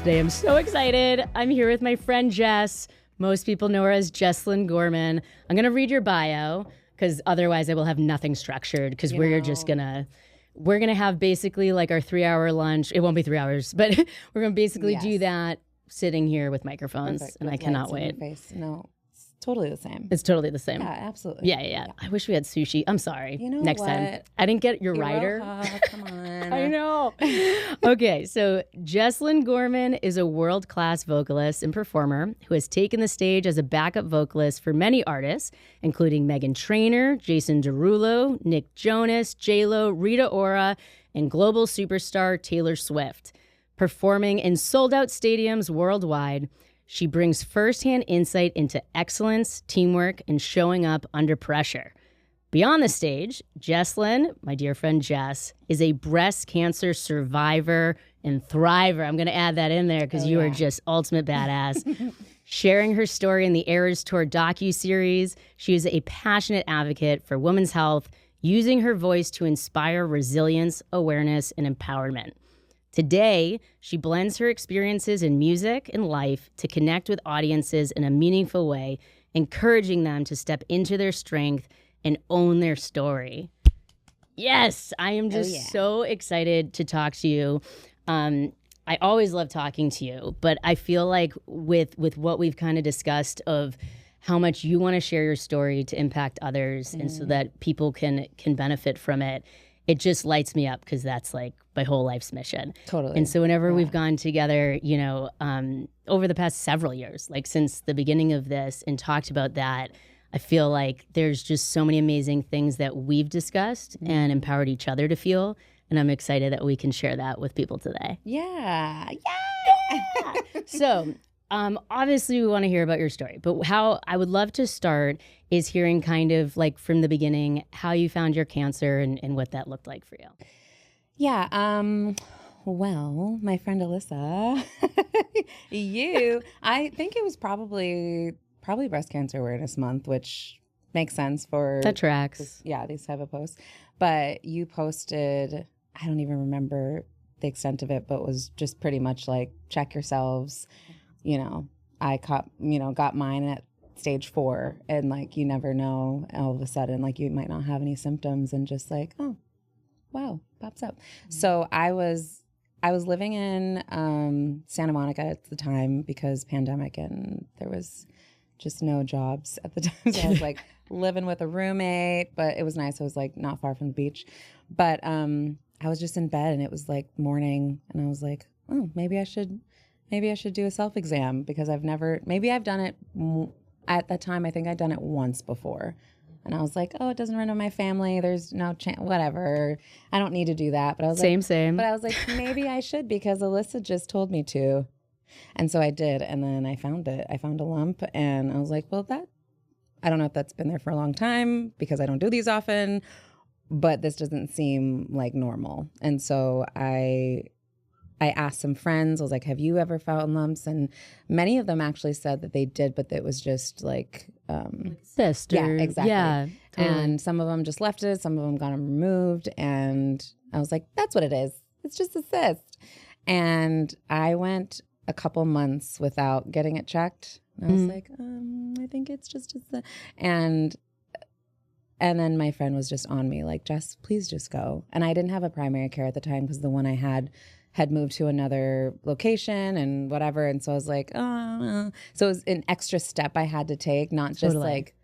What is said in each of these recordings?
today. I'm so excited. I'm here with my friend Jess. Most people know her as Jeslyn Gorman. I'm going to read your bio because otherwise I will have nothing structured because we're going to have basically like our 3-hour lunch. It won't be 3 hours, but we're going to basically do that sitting here with microphones. Perfect. And I cannot wait. No, it's totally the same. It's totally the same. Yeah, absolutely. Yeah. I wish we had sushi. I'm sorry. You know Next what? time. I didn't get your rider. Come on. I know. Okay, so Jeslyn Gorman is a world-class vocalist and performer who has taken the stage as a backup vocalist for many artists, including Meghan Trainor, Jason Derulo, Nick Jonas, J-Lo, Rita Ora, and global superstar Taylor Swift. Performing in sold-out stadiums worldwide, she brings firsthand insight into excellence, teamwork, and showing up under pressure. Beyond the stage, Jeslyn, my dear friend Jess, is a breast cancer survivor and thriver. I'm going to add that in there because you are just ultimate badass. Sharing her story in the Eras Tour docuseries, she is a passionate advocate for women's health, using her voice to inspire resilience, awareness, and empowerment. Today, she blends her experiences in music and life to connect with audiences in a meaningful way, encouraging them to step into their strength and own their story. Yes, I am just so excited to talk to you. I always love talking to you, but I feel like with what we've kind of discussed of how much you want to share your story to impact others and so that people can benefit from it, it just lights me up because that's like my whole life's mission. Totally. And so whenever we've gone together, you know, over the past several years, like since the beginning of this and talked about that, I feel like there's just so many amazing things that we've discussed and empowered each other to feel. And I'm excited that we can share that with people today. Yeah. So obviously we want to hear about your story, but how I would love to start is hearing kind of like from the beginning, how you found your cancer and what that looked like for you. Yeah. Well, my friend Elissa, I think it was probably Breast Cancer Awareness Month, which makes sense for that tracks. These type of posts. But you posted, I don't even remember the extent of it, but was just pretty much like, check yourselves. You know, I got mine at stage 4, and like, you never know, all of a sudden, like you might not have any symptoms and just like, oh, wow, pops up. So I was living in Santa Monica at the time because pandemic, and there was just no jobs at the time. So I was like living with a roommate, but it was nice. I was like not far from the beach, but I was just in bed and it was like morning, and I was like, oh, maybe I should do a self-exam because I've done it at that time. I think I'd done it once before. And I was like, oh, it doesn't run in my family. There's no chance, whatever. I don't need to do that. But I was same. But I was like, maybe I should because Elissa just told me to. And so I did. And then I found it. I found a lump. And I was like, well, I don't know if that's been there for a long time because I don't do these often. But this doesn't seem like normal. And so I asked some friends. I was like, have you ever found lumps? And many of them actually said that they did, but it was just like cyst. Yeah, exactly. Yeah, totally. And some of them just left it. Some of them got them removed. And I was like, that's what it is. It's just a cyst. And I went a couple months without getting it checked. And I was like, I think it's just a cyst. And then my friend was just on me like, Jess, please just go. And I didn't have a primary care at the time because the one I had moved to another location and whatever. And so I was like, oh. So it was an extra step I had to take, not just like,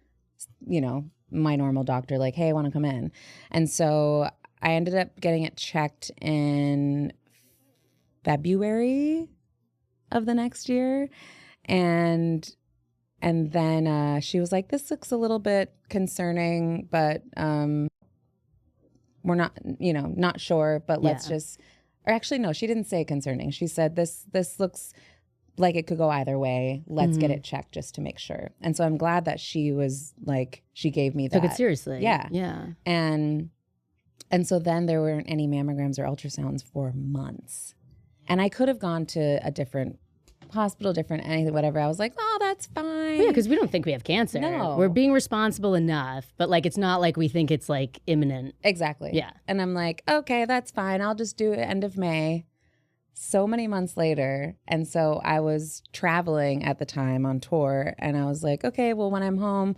you know, my normal doctor, like, hey, I want to come in. And so I ended up getting it checked in February of the next year. And then she was like, this looks a little bit concerning, but we're not sure, but let's just... Or actually, no, she didn't say concerning. She said, this looks like it could go either way. Let's get it checked just to make sure. And so I'm glad that she was like, she gave me that. Took it seriously. Yeah. Yeah. And so then there weren't any mammograms or ultrasounds for months. And I could have gone to a different hospital, different anything, whatever. I was like, oh, that's fine. Yeah, because we don't think we have cancer. No. We're being responsible enough, but like it's not like we think it's like imminent. Exactly. Yeah. And I'm like, okay, that's fine. I'll just do it end of May. so many months later. And so I was traveling at the time on tour, and I was like, okay, well, when I'm home,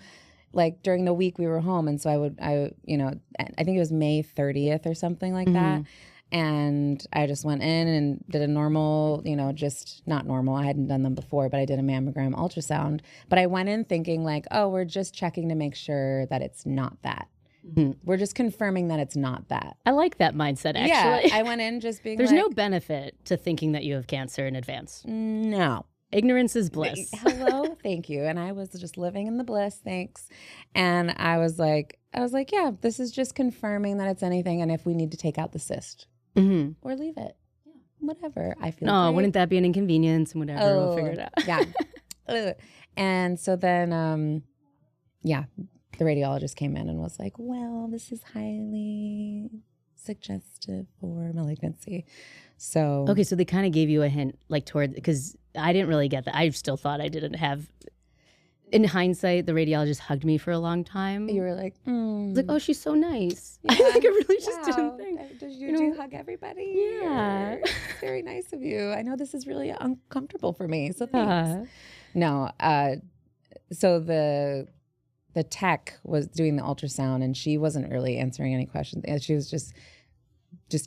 like during the week we were home. And so I think it was May 30th or something like that. And I just went in and did a normal, just not normal. I hadn't done them before, but I did a mammogram ultrasound. But I went in thinking like, oh, we're just checking to make sure that it's not that. We're just confirming that it's not that. I like that mindset, actually. Yeah, I went in just being There's no benefit to thinking that you have cancer in advance. No. Ignorance is bliss. Hello, thank you. And I was just living in the bliss, thanks. And I was like, yeah, this is just confirming that it's anything, and if we need to take out the cyst or leave it, whatever. I feel. No, wouldn't that be an inconvenience and whatever? We'll figure it out. Yeah. And so then, the radiologist came in and was like, well, this is highly suggestive for malignancy. So okay, so they kind of gave you a hint, like because I didn't really get that. I still thought I didn't have. In hindsight, the radiologist hugged me for a long time. You were like, I was like, oh, she's so nice. Yeah. Like I really just didn't think. Did you hug everybody? Yeah, it's very nice of you. I know this is really uncomfortable for me, so thanks. No, so the tech was doing the ultrasound, and she wasn't really answering any questions. She was just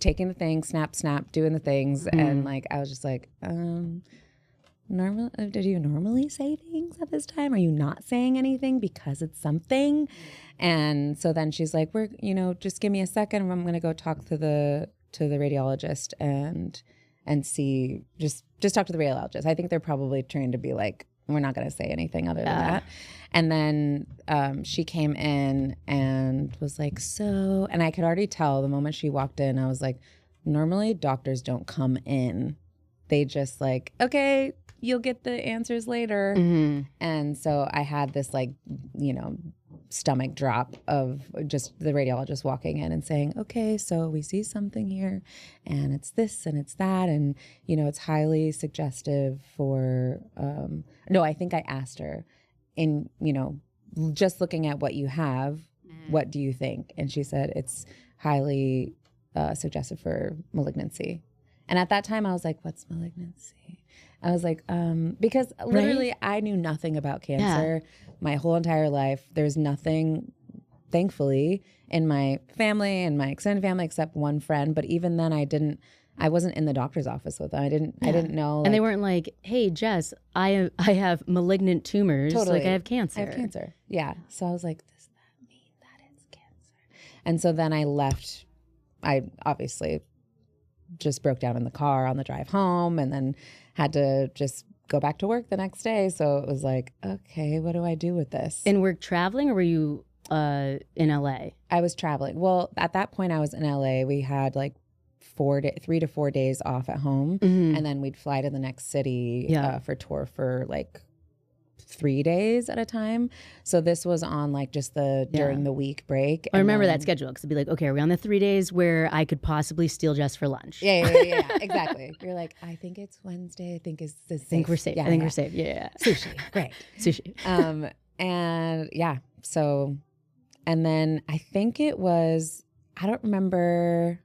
taking the things, snap, doing the things. And like, I was just like, did you normally say things at this time? Are you not saying anything because it's something? And so then she's like, just give me a second. I'm going to go talk to the radiologist and see, just talk to the radiologist. I think they're probably trained to be like, we're not going to say anything other than that. And then she came in and was like, and I could already tell the moment she walked in, I was like, normally doctors don't come in. They just like, okay, you'll get the answers later. And so I had this like, stomach drop of just the radiologist walking in and saying, okay, so we see something here, and it's this and it's that, and it's highly suggestive for no, I think I asked her, in just looking at what you have, what do you think? And she said it's highly suggestive for malignancy. And at that time I was like, what's malignancy? I was like, because literally I knew nothing about cancer my whole entire life. There's nothing, thankfully, in my family and my extended family except one friend. But even then I wasn't in the doctor's office with them. I didn't know. And they weren't like, hey, Jess, I have malignant tumors. Totally. Like I have cancer. I have cancer. Yeah. So I was like, does that mean that it's cancer? And so then I left. I obviously just broke down in the car on the drive home, and then had to just go back to work the next day. So it was like, okay, what do I do with this? And were traveling, or were you in LA? I was traveling. Well, at that point I was in LA. We had like 3 to 4 days off at home. And then we'd fly to the next city for tour for like 3 days at a time. So this was on like just the during the week break. I remember that schedule, because it'd be like, okay, are we on the 3 days where I could possibly steal Jess for lunch? Yeah, exactly. You're like, I think it's Wednesday. I think it's this. I think we're safe. I think we're safe. Yeah. Sushi. Great. Sushi. And yeah. So, and then I think it was, I don't remember,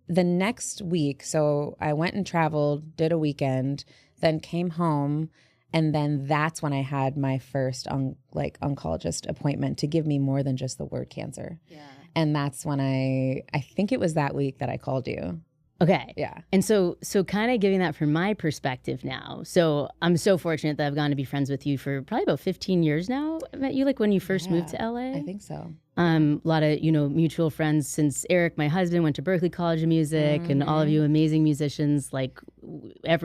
the next week. So I went and traveled, did a weekend, then came home, and then that's when I had my first oncologist appointment to give me more than just the word cancer. Yeah. And that's when I think it was that week that I called you. Okay. Yeah. And so kind of giving that from my perspective now. So I'm so fortunate that I've gone to be friends with you for probably about 15 years now. I met you like when you first moved to LA. I think so. A lot of, mutual friends since Eric, my husband, went to Berklee College of Music, and all of you amazing musicians, like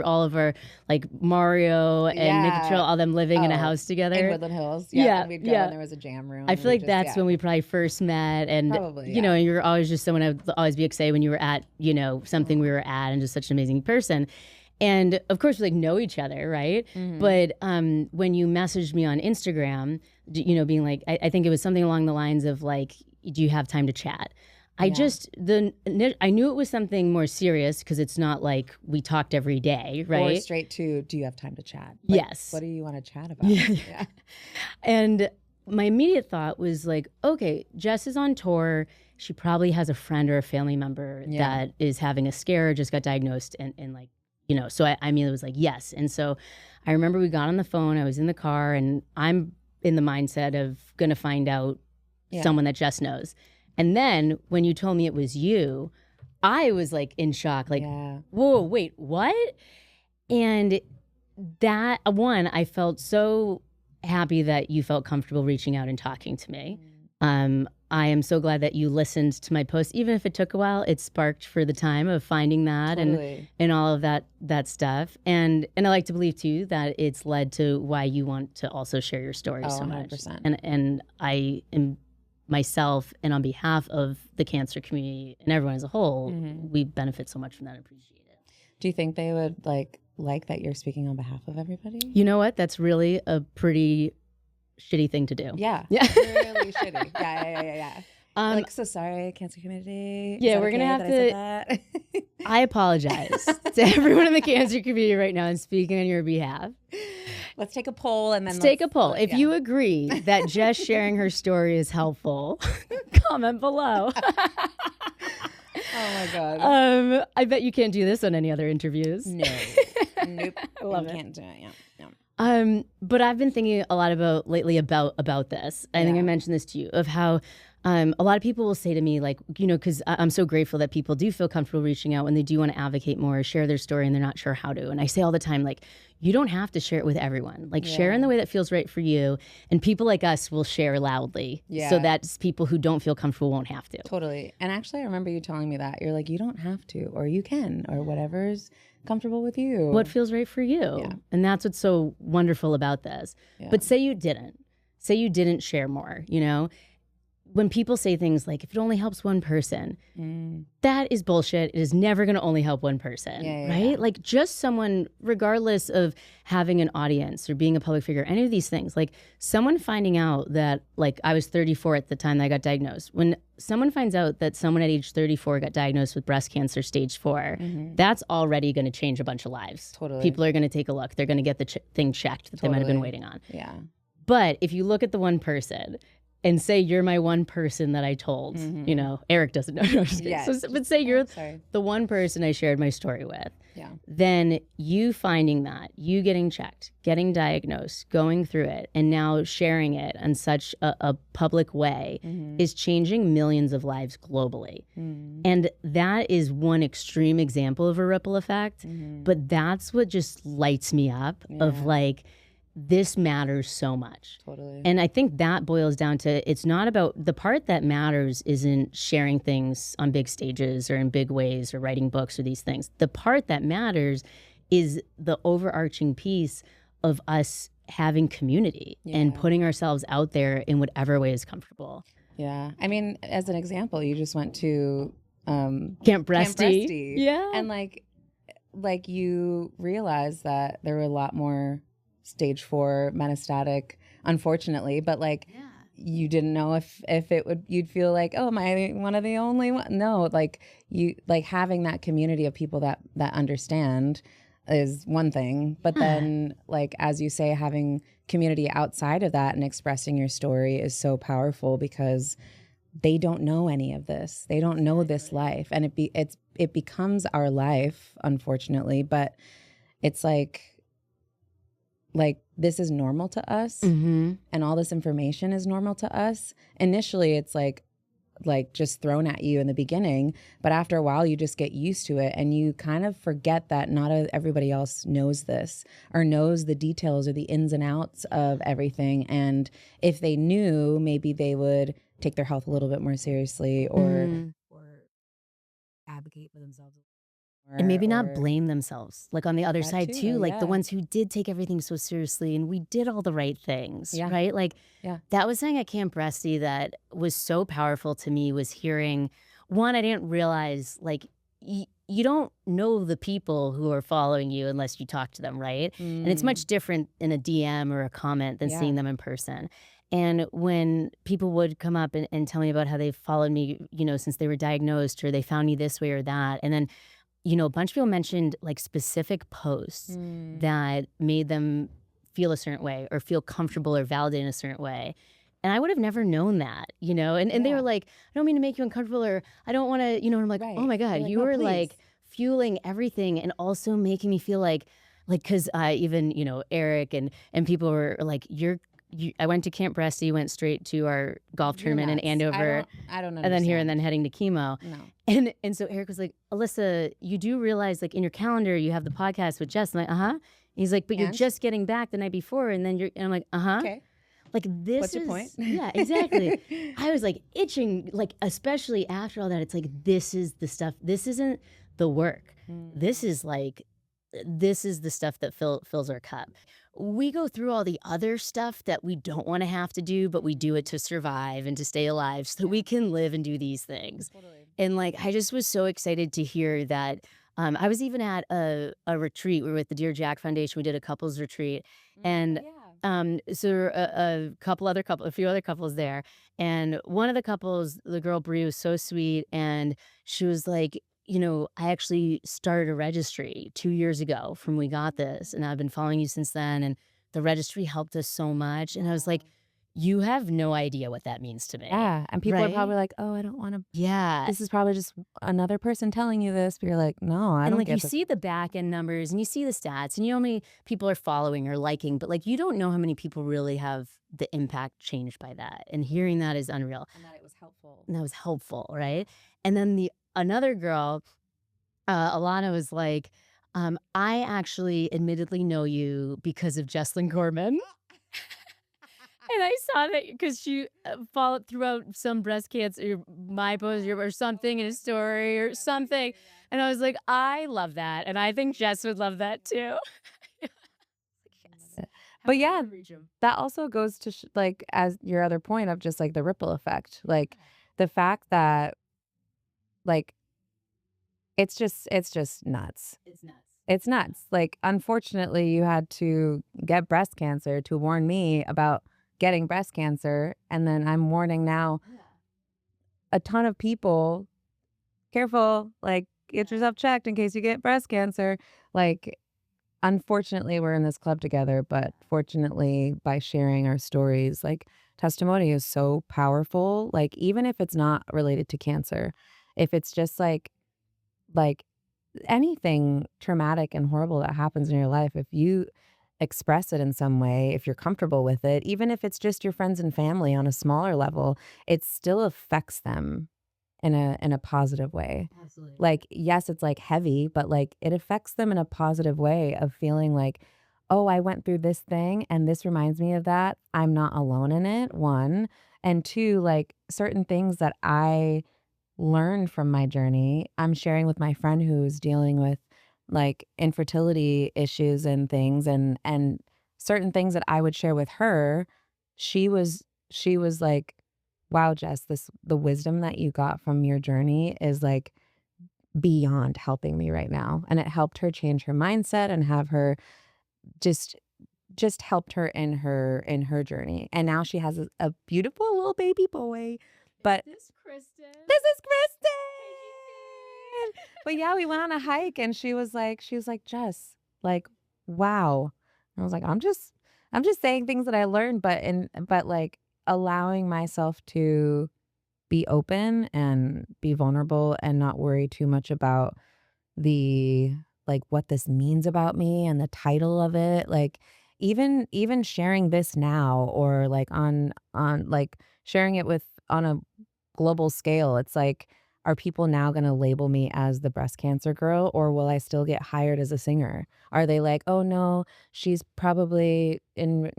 all of our, like Mario and Nick Trill, all them living in a house together. In Woodland Hills. Yeah. And we'd go and there was a jam room. I feel like that's when we probably first met. And, probably, and you're always just someone I would always be excited when you were at, something we were at, and just such an amazing person. And of course, we know each other, right? But when you messaged me on Instagram, being like, I think it was something along the lines of like, do you have time to chat? I knew it was something more serious, because it's not like we talked every day, right? Or straight to, do you have time to chat? Yes. What do you want to chat about? Yeah. And my immediate thought was like, okay, Jess is on tour. She probably has a friend or a family member that is having a scare or just got diagnosed and like, you know, so I mean, it was like, yes. And so I remember we got on the phone, I was in the car, and I'm in the mindset of going to find out someone that Jess knows. And then when you told me it was you, I was like in shock, like, whoa, wait, what? And that, one, I felt so happy that you felt comfortable reaching out and talking to me. I am so glad that you listened to my post, even if it took a while. It sparked for the time of finding that and all of that stuff. And I like to believe too that it's led to why you want to also share your story so much. 100%. And I am myself, and on behalf of the cancer community and everyone as a whole, we benefit so much from that and appreciate it. Do you think they would like that you're speaking on behalf of everybody? You know what? That's really a pretty shitty thing to do. Yeah. Really shitty. Yeah. Like, so sorry, cancer community. Yeah, we're gonna have to. I apologize to everyone in the cancer community right now and speaking on your behalf. Let's take a poll and then take a poll. If you agree that Jess sharing her story is helpful, comment below. Oh my God. I bet you can't do this on any other interviews. No. Nope. I love you it. Can't do it. Yeah. But I've been thinking a lot about this. I think I mentioned this to you, of how a lot of people will say to me, like, you know, because I'm so grateful that people do feel comfortable reaching out when they do want to advocate more, share their story, and they're not sure how to. And I say all the time, like, you don't have to share it with everyone. Like, share in the way that feels right for you. And people like us will share loudly. Yeah. So that people who don't feel comfortable won't have to. Totally. And actually, I remember you telling me that. You're like, you don't have to, or you can, or whatever's comfortable with you. What feels right for you. Yeah. And that's what's so wonderful about this. Yeah. But say you didn't share more, you know? When people say things like, if it only helps one person, that is bullshit. It is never going to only help one person, right? Yeah. Like, just someone, regardless of having an audience or being a public figure, any of these things, like someone finding out that, like, I was 34 at the time that I got diagnosed. When someone finds out that someone at age 34 got diagnosed with breast cancer stage 4, that's already going to change a bunch of lives. Totally. People are going to take a look. They're going to get the thing checked that they might have been waiting on. Yeah. But if you look at the one person and say you're my one person that I told, you know, Eric doesn't know. But say you're the one person I shared my story with. Yeah. Then you finding that, you getting checked, getting diagnosed, going through it, and now sharing it in such a public way is changing millions of lives globally. And that is one extreme example of a ripple effect. But that's what just lights me up of like, this matters so much. Totally. And I think that boils down to, it's not about, the part that matters isn't sharing things on big stages or in big ways or writing books or these things. The part that matters is the overarching piece of us having community and putting ourselves out there in whatever way is comfortable. Yeah. I mean, as an example, you just went to Camp Breasty. Yeah. And like you realized that there were a lot more stage 4 metastatic, unfortunately, but like you didn't know if it would, you'd feel like, oh, am I one of the only one? No, like you, like having that community of people that understand is one thing, but then like, as you say, having community outside of that and expressing your story is so powerful because they don't know any of this. They don't know this life, and it becomes our life, unfortunately, but it's like this is normal to us, and all this information is normal to us. Initially, it's like just thrown at you in the beginning, but after a while, you just get used to it, and you kind of forget that not everybody else knows this or knows the details or the ins and outs of everything. And if they knew, maybe they would take their health a little bit more seriously, or advocate for themselves. And maybe not blame themselves, like on the other side too, like the ones who did take everything so seriously and we did all the right things, right? Like that was something at Camp Breasty that was so powerful to me, was hearing, one, I didn't realize like you don't know the people who are following you unless you talk to them, right? And it's much different in a DM or a comment than seeing them in person. And when people would come up and tell me about how they've followed me, you know, since they were diagnosed, or they found me this way or that, and then you know, a bunch of people mentioned like specific posts that made them feel a certain way or feel comfortable or validated in a certain way. And I would have never known that, and they were like, I don't mean to make you uncomfortable, or I don't want to, and I'm like, oh my God, you were like fueling everything and also making me feel like, because even, Eric and people were like, I went to Camp Bresty, went straight to our golf tournament in Andover. I don't understand. And then here and then heading to chemo. No. And so Eric was like, Elissa, you do realize like in your calendar, you have the podcast with Jess. I'm like, uh-huh. He's like, but you're just getting back the night before. And then and I'm like, uh-huh. Okay. Like this What's your point? Yeah, exactly. I was like itching, like, especially after all that, it's like, this is the stuff. This isn't the work. This is the stuff that fills our cup. We go through all the other stuff that we don't want to have to do, but we do it to survive and to stay alive so that we can live and do these things. Totally. And like, I just was so excited to hear that. I was even at a retreat. We were with the Dear Jack Foundation. We did a couples retreat. And so there were a few other couples there. And one of the couples, the girl Brie, was so sweet. And she was like, I actually started a registry 2 years ago from we got this, and I've been following you since then, and the registry helped us so much. And I was like, you have no idea what that means to me. Yeah, and people are probably like, oh, I don't want to. Yeah. This is probably just another person telling you this, but you're like, no, I don't like, get you see the back end numbers, and you see the stats, and you know how many people are following or liking, but like, you don't know how many people really have the impact changed by that. And hearing that is unreal. And that it was helpful. And that was helpful, right? And then another girl, Alana, was like, I actually admittedly know you because of Jeslyn Gorman. And I saw that because she followed throughout some breast cancer, my post or something in a story or something. And I was like, I love that. And I think Jess would love that too. Yes. But yeah, that also goes to like, as your other point of just like the ripple effect, like the fact that like, it's just nuts. It's nuts. It's nuts. Like, unfortunately, you had to get breast cancer to warn me about getting breast cancer. And then I'm warning now a ton of people, careful, like, get yourself checked in case you get breast cancer. Like, unfortunately, we're in this club together, but fortunately, by sharing our stories, like, testimony is so powerful. Like, even if it's not related to cancer, if it's just like anything traumatic and horrible that happens in your life, if you express it in some way, if you're comfortable with it, even if it's just your friends and family on a smaller level, it still affects them in a positive way. Absolutely. Like, yes, it's like heavy, but like it affects them in a positive way of feeling like, oh, I went through this thing and this reminds me of that. I'm not alone in it, one. And two, like certain things that I learned from my journey, I'm sharing with my friend who's dealing with like infertility issues and things, and certain things that I would share with her. She was like, wow, Jess, the wisdom that you got from your journey is like beyond helping me right now. And it helped her change her mindset and have her just helped her in her journey. And now she has a beautiful little baby boy. But This is Kristen. But yeah, we went on a hike and she was like, Jess, like, wow. And I was like, I'm just saying things that I learned, but like allowing myself to be open and be vulnerable and not worry too much about the like what this means about me and the title of it. Like even sharing this now, or like on like sharing it with on a global scale, it's like, are people now going to label me as the breast cancer girl, or will I still get hired as a singer? Are they like, oh no, she's probably in,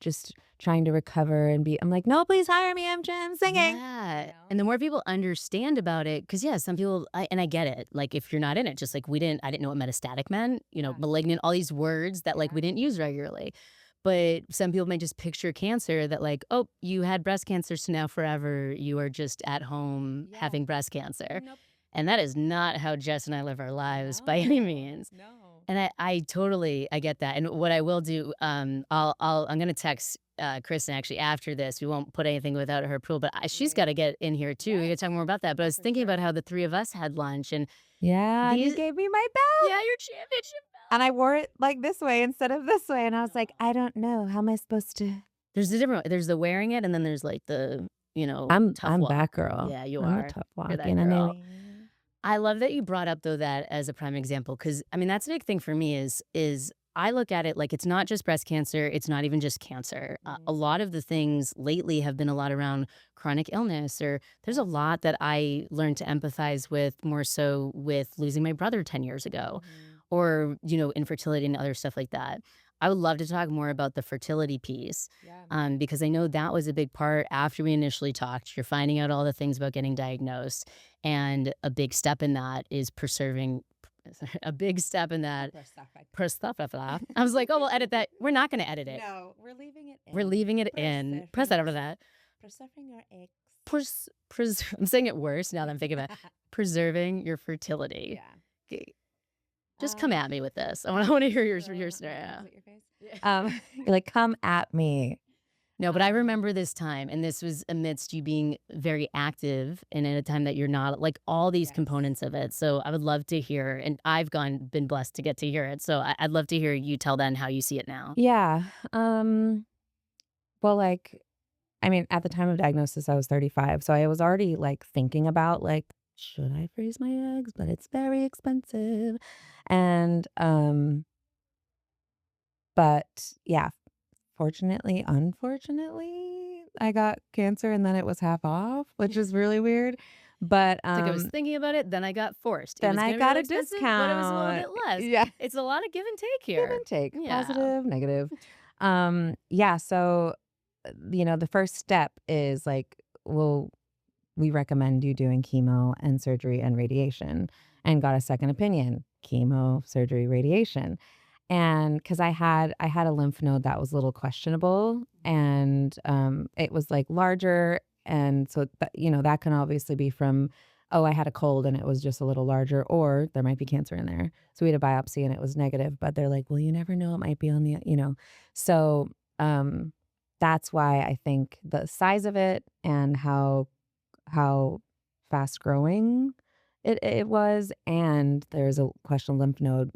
just trying to recover and be, I'm like, no, please hire me. I'm singing. Yeah. And the more people understand about it, because yeah, some people, and I get it. Like if you're not in it, just like I didn't know what metastatic meant, malignant, all these words that like we didn't use regularly. But some people may just picture cancer that like, oh, you had breast cancer, so now forever you are just at home having breast cancer. Nope. And that is not how Jess and I live our lives by any means. No. And I totally get that. And what I will do, I'm gonna text Kristen actually after this. We won't put anything without her approval, but she's got to get in here too. We got to talk more about that. But I was thinking about how the three of us had lunch, and you gave me my belt. Yeah, your championship belt. And I wore it like this way instead of this way. And I was like, I don't know. How am I supposed to There's the wearing it, and then there's like the, tough I'm walk. that girl. Yeah, you I'm the are. tough You're walk, that you know what I girl. mean? I love that you brought up though that as a prime example, because I mean that's a big thing for me is I look at it like it's not just breast cancer, it's not even just cancer. A lot of the things lately have been a lot around chronic illness, or there's a lot that I learned to empathize with more so with losing my brother 10 years ago, or infertility and other stuff like that. I would love to talk more about the fertility piece, Yeah. because I know that was a big part after we initially talked. You're finding out all the things about getting diagnosed. And a big step in that is preserving. A big step in that. I was like, oh, we'll edit that. We're not going to edit it. No, we're leaving it in. We're leaving it in. Press that over that. Preserving your eggs. I'm saying it worse now that I'm thinking about it. Preserving your fertility. Yeah. Okay. Just come at me with this. I want to hear your scenario. You're like, come at me. No, but I remember this time, and this was amidst you being very active and at a time that you're not, like all these components of it. So I would love to hear, and I've been blessed to get to hear it. So I'd love to hear you tell then how you see it now. Yeah. Well, like, I mean, at the time of diagnosis, I was 35. So I was already like thinking about like, should I freeze my eggs? But it's very expensive. And, but yeah, unfortunately, I got cancer and then it was half off, which is really weird. But It's like I was thinking about it, then I got forced. then I got a discount, but it was a little bit less. Yeah. It's a lot of give and take here. Give and take. Yeah. Positive, negative. Yeah, so the first step is like, well, we recommend you doing chemo and surgery and radiation, and got a second opinion, chemo, surgery, radiation. And because I had a lymph node that was a little questionable, and it was like larger, and so that can obviously be from, oh, I had a cold and it was just a little larger, or there might be cancer in there. So we had a biopsy and it was negative, but they're like, well, you never know, it might be on the So that's why I think the size of it and how fast growing it was, and there's a questionable lymph node,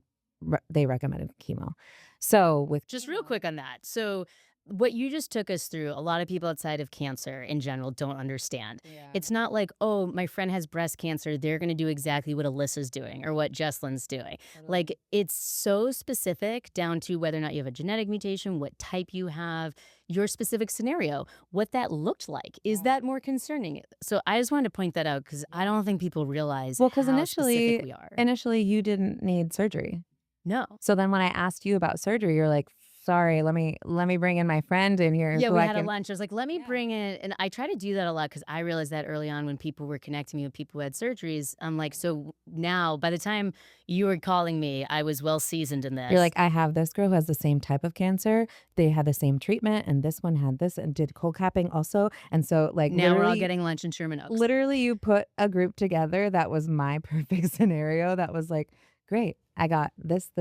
they recommended chemo. So with Just real quick on that. So what you just took us through, a lot of people outside of cancer in general don't understand. It's not like, oh, my friend has breast cancer, they're going to do exactly what Elissa's doing or what Jeslyn's doing. Like, it's so specific down to whether or not you have a genetic mutation, what type you have, your specific scenario, what that looked like. Is that more concerning? So I just wanted to point that out because I don't think people realize because how specific we are. initially you didn't need surgery. No. So then when I asked you about surgery, you're like, sorry, let me bring in my friend in here. Yeah, so we I had can... a lunch. I was like, let me bring in, and I try to do that a lot because I realized that early on when people were connecting me with people who had surgeries. I'm like, so now by the time you were calling me, I was well seasoned in this. You're like, I have this girl who has the same type of cancer. They had the same treatment, and this one had this and did cold capping also. And so like now we're all getting lunch in Sherman Oaks. Literally, you put a group together that was my perfect scenario. That was like, great. I got this.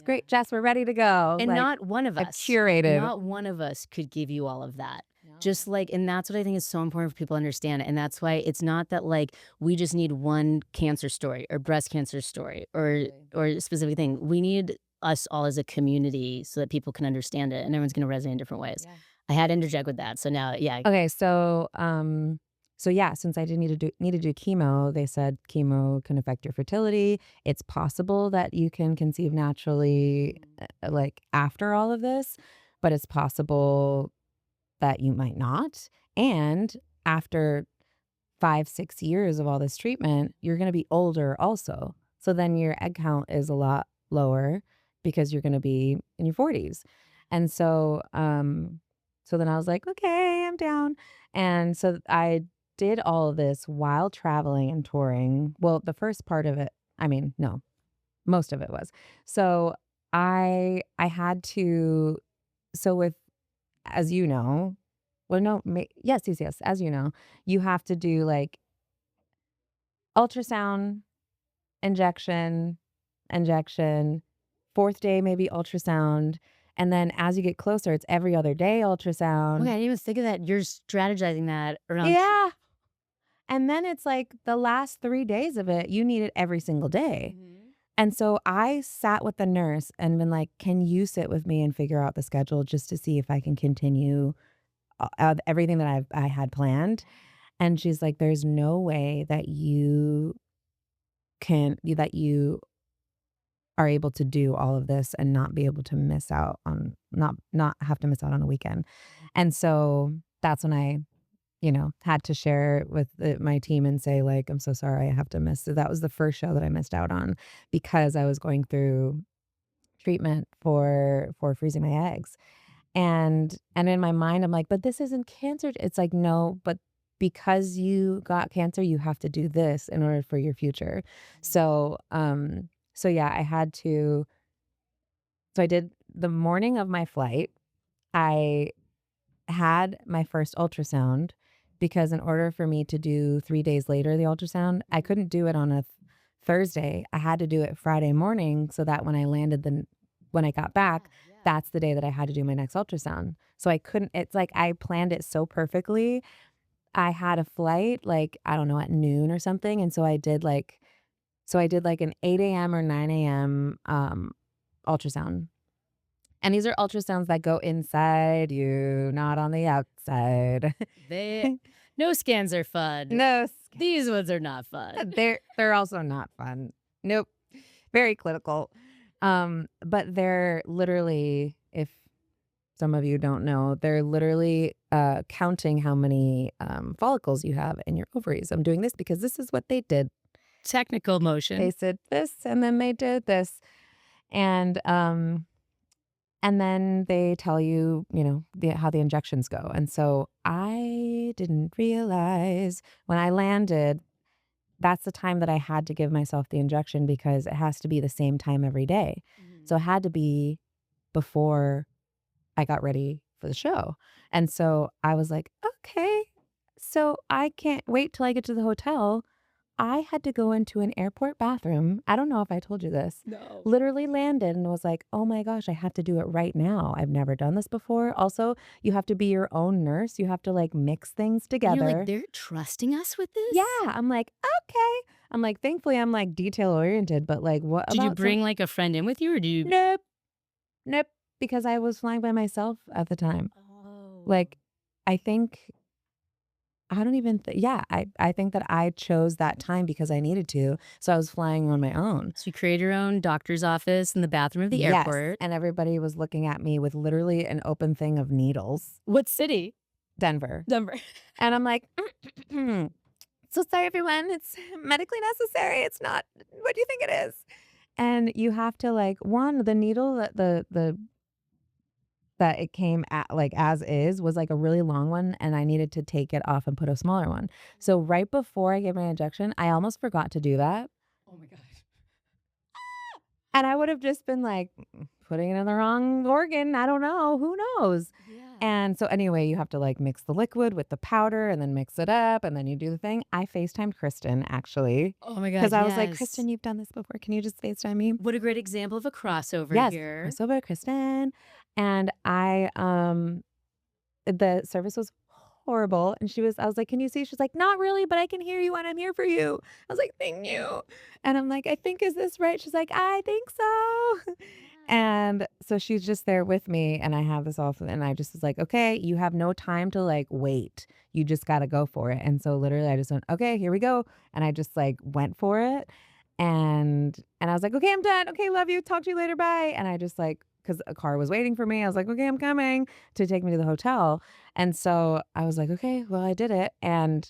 Great, Jess, we're ready to go. And like, not one of us, curated. Not one of us could give you all of that. No. Just like, and that's what I think is so important for people to understand. And that's why it's not that like we just need one cancer story or breast cancer story or a specific thing. We need us all as a community so that people can understand it, and everyone's going to resonate in different ways. Yeah. I had to interject with that. So now, yeah. Okay, so yeah, since I didn't need to do chemo, they said chemo can affect your fertility. It's possible that you can conceive naturally, like after all of this, but it's possible that you might not. And after 5-6 years of all this treatment, you're going to be older also. So then your egg count is a lot lower because you're going to be in your 40s. And so, so then I was like, okay, I'm down. And so I did all of this while traveling and touring. Well, the first part of it, I mean, no, most of it was. So I had to, so with, as you know, well, no, yes, as you know, you have to do like ultrasound, injection, 4th day, maybe ultrasound. And then as you get closer, it's every other day ultrasound. Okay, I didn't even think of that. You're strategizing that around. Yeah. And then it's like the last 3 days of it, you need it every single day. Mm-hmm. And so I sat with the nurse and been like, can you sit with me and figure out the schedule just to see if I can continue everything that I had planned. And she's like, there's no way that you are able to do all of this and not be able to miss out on not have to miss out on a weekend. And so that's when I, had to share with my team and say like, I'm so sorry I have to miss. So that was the first show that I missed out on because I was going through treatment for freezing my eggs. And in my mind, I'm like, but this isn't cancer. It's like, no, but because you got cancer, you have to do this in order for your future. So, so yeah, so I did the morning of my flight. I had my first ultrasound because in order for me to do 3 days later, the ultrasound, I couldn't do it on a Thursday. I had to do it Friday morning so that when I got back, that's the day that I had to do my next ultrasound. So I couldn't, it's like I planned it so perfectly. I had a flight like, I don't know, at noon or something. And so I did like an 8 a.m. or 9 a.m. Ultrasound. And these are ultrasounds that go inside you, not on the outside. No scans are fun. No. These ones are not fun. They're also not fun. Nope. Very clinical. But they're literally, if some of you don't know, they're literally counting how many follicles you have in your ovaries. I'm doing this because this is what they did. Technical motion. They said this and then they did this. And then they tell you, how the injections go. And so I didn't realize when I landed, that's the time that I had to give myself the injection because it has to be the same time every day. Mm-hmm. So it had to be before I got ready for the show. And so I was like, okay, so I can't wait till I get to the hotel. I had to go into an airport bathroom. I don't know if I told you this. No. Literally landed and was like, oh my gosh, I have to do it right now. I've never done this before. Also, you have to be your own nurse. You have to like mix things together. You're like, they're trusting us with this? Yeah. I'm like, okay. I'm like, thankfully, I'm like detail oriented, but like, what Did you bring like a friend in with you or do you? Nope. Because I was flying by myself at the time. Oh. Like, I think. I don't even I think that I chose that time because I needed to. So I was flying on my own. So you created your own doctor's office in the bathroom of the airport. And everybody was looking at me with literally an open thing of needles. What city? Denver. And I'm like, so sorry, everyone. It's medically necessary. It's not what do you think it is? And you have to like, the needle that it came at like as is was like a really long one and I needed to take it off and put a smaller one. So right before I gave my injection, I almost forgot to do that. Oh my gosh. And I would have just been like putting it in the wrong organ. I don't know. Who knows? Yeah. And so anyway, you have to like mix the liquid with the powder and then mix it up and then you do the thing. I FaceTimed Kristen actually. Oh my God. Because I was like, Kristen, you've done this before. Can you just FaceTime me? What a great example of a crossover here. Yes, crossover, Kristen. And I, the service was horrible. And I was like, can you see? She's like, not really, but I can hear you and I'm here for you. I was like, thank you. And I'm like, I think, is this right? She's like, I think so. And so she's just there with me and I have this off and I just was like, okay, you have no time to like wait. You just got to go for it. And so literally I just went, okay, here we go. And I just like went for it. And I was like, okay, I'm done. Okay, love you. Talk to you later. Bye. And I just like, because a car was waiting for me. I was like, okay, I'm coming to take me to the hotel. And so I was like, okay, well, I did it. And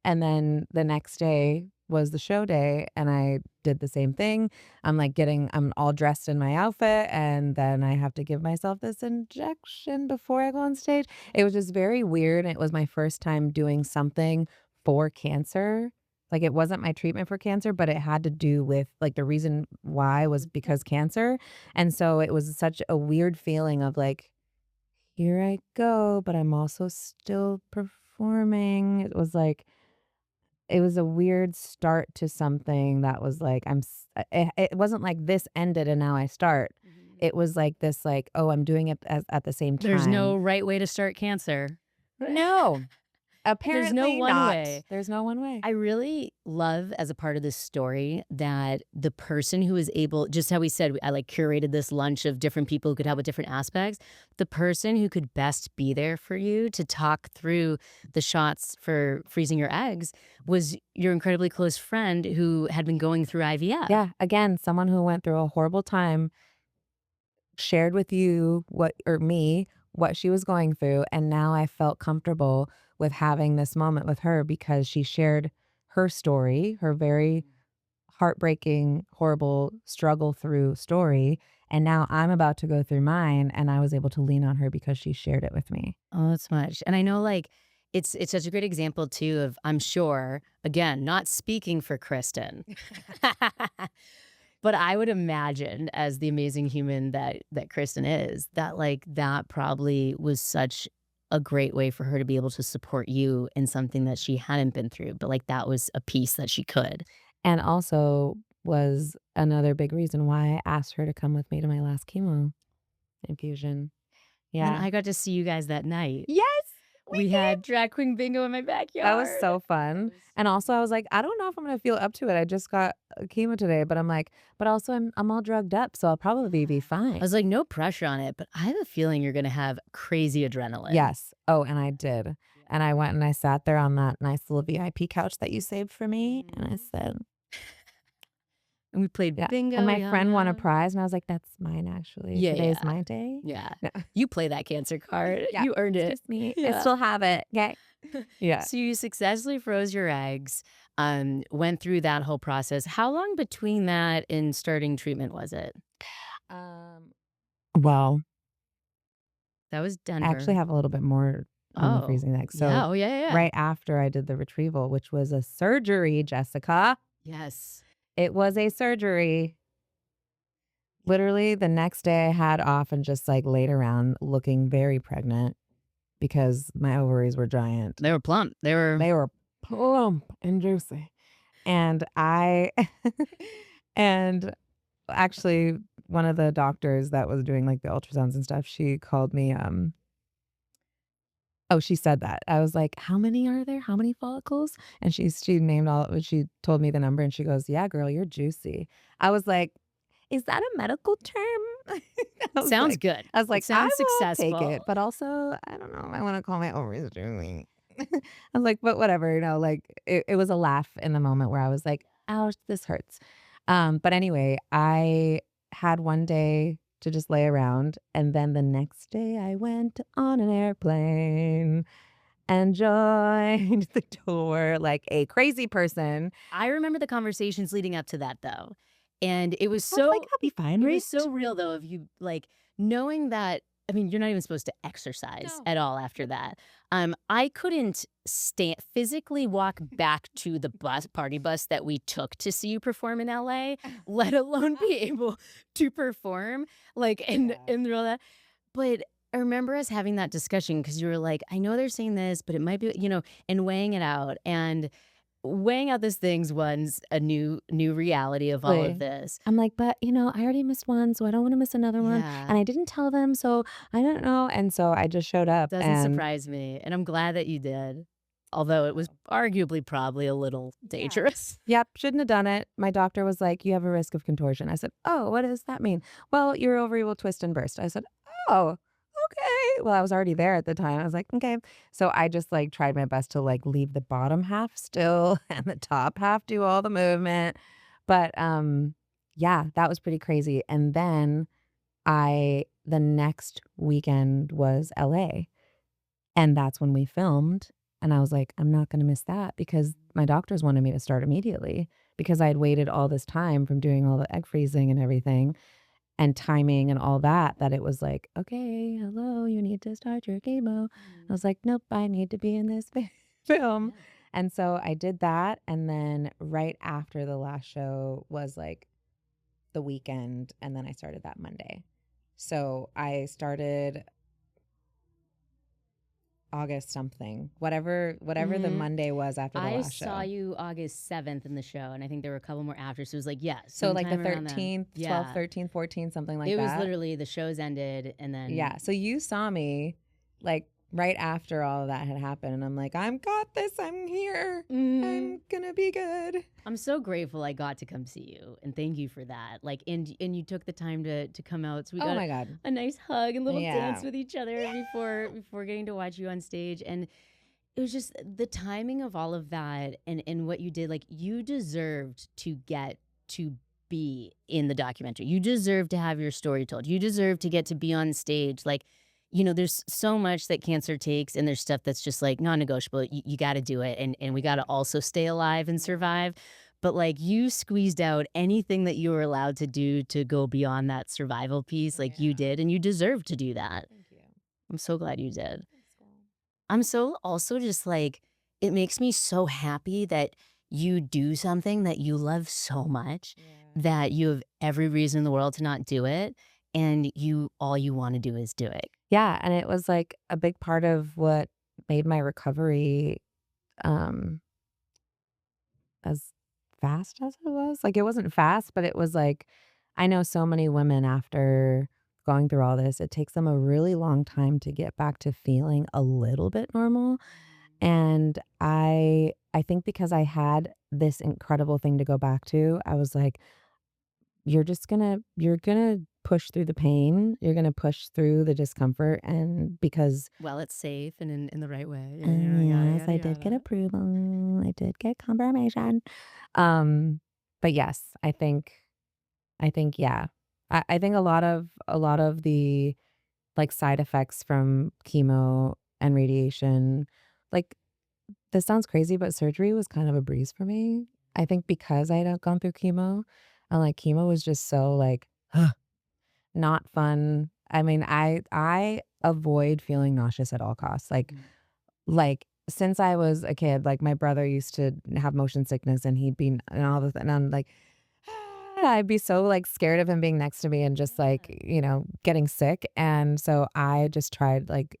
then the next day was the show day and I did the same thing. I'm all dressed in my outfit and then I have to give myself this injection before I go on stage. It was just very weird. It was my first time doing something for cancer. Like it wasn't my treatment for cancer, but it had to do with like the reason why was because cancer. And so it was such a weird feeling of like, here I go, but I'm also still performing. It was a weird start to something that was like, it wasn't like this ended and now I start. Mm-hmm. It was like this, like, oh, I'm doing it at the same time. There's no right way to start cancer. No. Apparently There's no one not. way. There's no one way. I really love as a part of this story that the person who is able, just how we said, I like curated this lunch of different people who could help with different aspects. The person who could best be there for you to talk through the shots for freezing your eggs was your incredibly close friend who had been going through IVF. Yeah. Again, someone who went through a horrible time shared with you what she was going through. And now I felt comfortable with having this moment with her because she shared her story, her very heartbreaking, horrible struggle through story. And now I'm about to go through mine. And I was able to lean on her because she shared it with me. Oh, that's much. And I know like it's such a great example too of, I'm sure, again, not speaking for Kristen. But I would imagine, as the amazing human that Kristen is, that like that probably was such a great way for her to be able to support you in something that she hadn't been through, but like that was a piece that she could. And also was another big reason why I asked her to come with me to my last chemo infusion. Yeah. And I got to see you guys that night. Yes. We had drag queen bingo in my backyard. That was so fun. And also I was like, I don't know if I'm going to feel up to it. I just got chemo today, but I'm like, but also I'm all drugged up, so I'll probably be fine. I was like, no pressure on it, but I have a feeling you're going to have crazy adrenaline. Yes. Oh, and I did. And I went and I sat there on that nice little VIP couch that you saved for me. And I said, and we played bingo. And my friend won a prize. And I was like, that's mine, actually. Yeah, Today's my day. Yeah. Yeah. You play that cancer card. Yeah, You earned it. Just me. Yeah. I still have it. Okay. Yeah. So you successfully froze your eggs, went through that whole process. How long between that and starting treatment was it? Well, That was I Denver. actually have a little bit more on the freezing eggs. So yeah. Oh, yeah. right after I did the retrieval, which was a surgery, Jessica. Yes. It was a surgery. Literally the next day I had off and just like laid around looking very pregnant because my ovaries were giant. They were plump. They were plump and juicy. And and actually one of the doctors that was doing like the ultrasounds and stuff, she called me, she said that. I was like, how many are there? How many follicles? And she named she told me the number and she goes, yeah, girl, you're juicy. I was like, is that a medical term? sounds like, good. I was like, It sounds I will successful. take it. But also, I don't know. I want to call my ovaries juicy. I was like, but whatever, like it was a laugh in the moment where I was like, ouch, this hurts. But anyway, I had one day to just lay around. And then the next day I went on an airplane and joined the tour like a crazy person. I remember the conversations leading up to that though. And it was I was like, I'll be fine, it right? was so real though of you like knowing that, I mean, you're not even supposed to exercise at all after that. I couldn't physically walk back to the party bus that we took to see you perform in LA, let alone be able to perform like in real life. But I remember us having that discussion because you were like, I know they're saying this, but it might be, and weighing it out. And weighing out this thing's one's a new reality of all of this. I'm like, but I already missed one, so I don't want to miss another one. And I didn't tell them, so I don't know. And so I just showed up. Doesn't surprise me. And I'm glad that you did. Although it was arguably probably a little dangerous. Yep, shouldn't have done it. My doctor was like, you have a risk of contortion. I said, oh, what does that mean? Well, your ovary will twist and burst. I said, oh, okay. Well, I was already there at the time. I was like, okay. So I just like tried my best to like leave the bottom half still and the top half do all the movement. But yeah, that was pretty crazy. And then the next weekend was LA. And that's when we filmed. And I was like, I'm not going to miss that because my doctors wanted me to start immediately because I had waited all this time from doing all the egg freezing and everything and timing and all that it was like, okay, hello, you need to start your chemo. I was like, nope, I need to be in this film. And so I did that. And then right after the last show was like the weekend. And then I started that Monday. So I started August something, whatever the Monday was after the last show. I saw you August 7th in the show, and I think there were a couple more after. So it was like, so like the 13th, 12th, 13th, 14th, something like that. It was literally the shows ended, and then so you saw me like right after all of that had happened, and I'm like, I'm got this. I'm here. I'm gonna be good. I'm so grateful I got to come see you, and thank you for that. Like, and you took the time to come out, so we got my God. a nice hug and little Yeah. dance with each other before getting to watch you on stage. And it was just the timing of all of that and what you did. Like, you deserved to get to be in the documentary. You deserve to have your story told. You deserve to get to be on stage. Like, there's so much that cancer takes, and there's stuff that's just like non-negotiable. You got to do it, and we got to also stay alive and survive. But like, you squeezed out anything that you were allowed to do to go beyond that survival piece, like you did, and you deserve to do that. Thank you. I'm so glad you did. I'm so also just like, it makes me so happy that you do something that you love so much that you have every reason in the world to not do it. And all you want to do is do it. Yeah. And it was like a big part of what made my recovery as fast as it was. Like, it wasn't fast, but it was like, I know so many women after going through all this, it takes them a really long time to get back to feeling a little bit normal. And I think because I had this incredible thing to go back to, I was like, you're gonna push through the pain. You're gonna push through the discomfort, and because Well, it's safe and in the right way. yes, I did get approval. I did get confirmation. But yes, I think yeah. I think a lot of the like side effects from chemo and radiation, like, this sounds crazy, but surgery was kind of a breeze for me. I think because I had gone through chemo, and like chemo was just so like not fun. I mean, I avoid feeling nauseous at all costs. Like since I was a kid, like my brother used to have motion sickness, and he'd be and all this, and I'm like, I'd be so like scared of him being next to me and just like, getting sick. And so I just tried like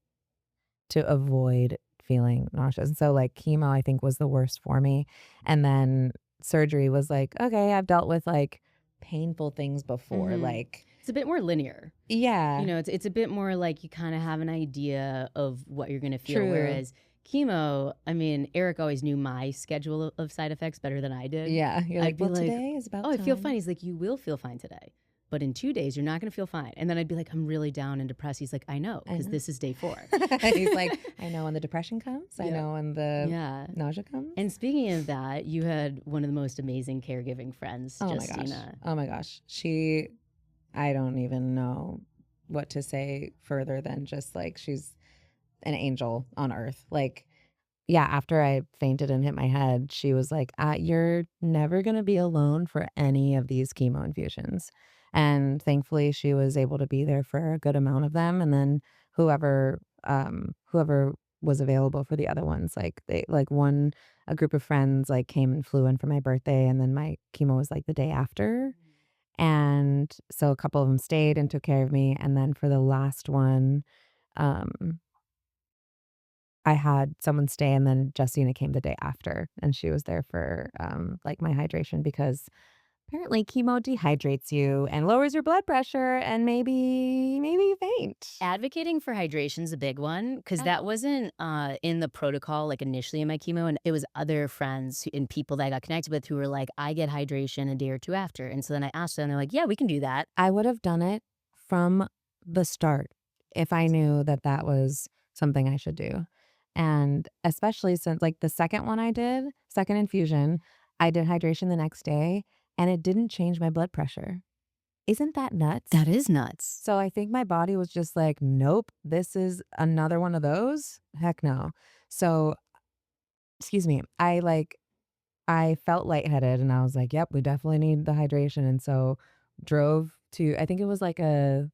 to avoid feeling nauseous. And so like chemo, I think, was the worst for me. And then surgery was like, okay, I've dealt with like painful things before. Like, it's a bit more linear. yeah. It's a bit more like you kind of have an idea of what you're going to feel. True. Whereas chemo, I mean, Eric always knew my schedule of side effects better than I did. Yeah. You're like, I'd be well, like, today is about I feel time." fine. He's like, you will feel fine today. But in 2 days, you're not going to feel fine. And then I'd be like, I'm really down and depressed. He's like, I know, because this is day 4. He's like, I know when the depression comes. I know when the nausea comes. And speaking of that, you had one of the most amazing caregiving friends, Justina. Oh my gosh. I don't even know what to say further than just like, she's an angel on earth. Like, yeah, after I fainted and hit my head, she was like, you're never going to be alone for any of these chemo infusions. And thankfully, she was able to be there for a good amount of them. And then whoever was available for the other ones, like a group of friends like came and flew in for my birthday, and then my chemo was like the day after. And so a couple of them stayed and took care of me. And then for the last one, I had someone stay, and then Justina came the day after, and she was there for like my hydration, because apparently chemo dehydrates you and lowers your blood pressure, and maybe you faint. Advocating for hydration is a big one, because that wasn't in the protocol like initially in my chemo, and it was other friends and people that I got connected with who were like, I get hydration a day or 2 after. And so then I asked them, and they're like, yeah, we can do that. I would have done it from the start if I knew that that was something I should do. And especially since like the second infusion, I did hydration the next day, and it didn't change my blood pressure. Isn't that nuts? That is nuts. So I think my body was just like, nope, this is another one of those. Heck no. So, excuse me, I felt lightheaded, and I was like, yep, we definitely need the hydration. And so drove to, I think it was like I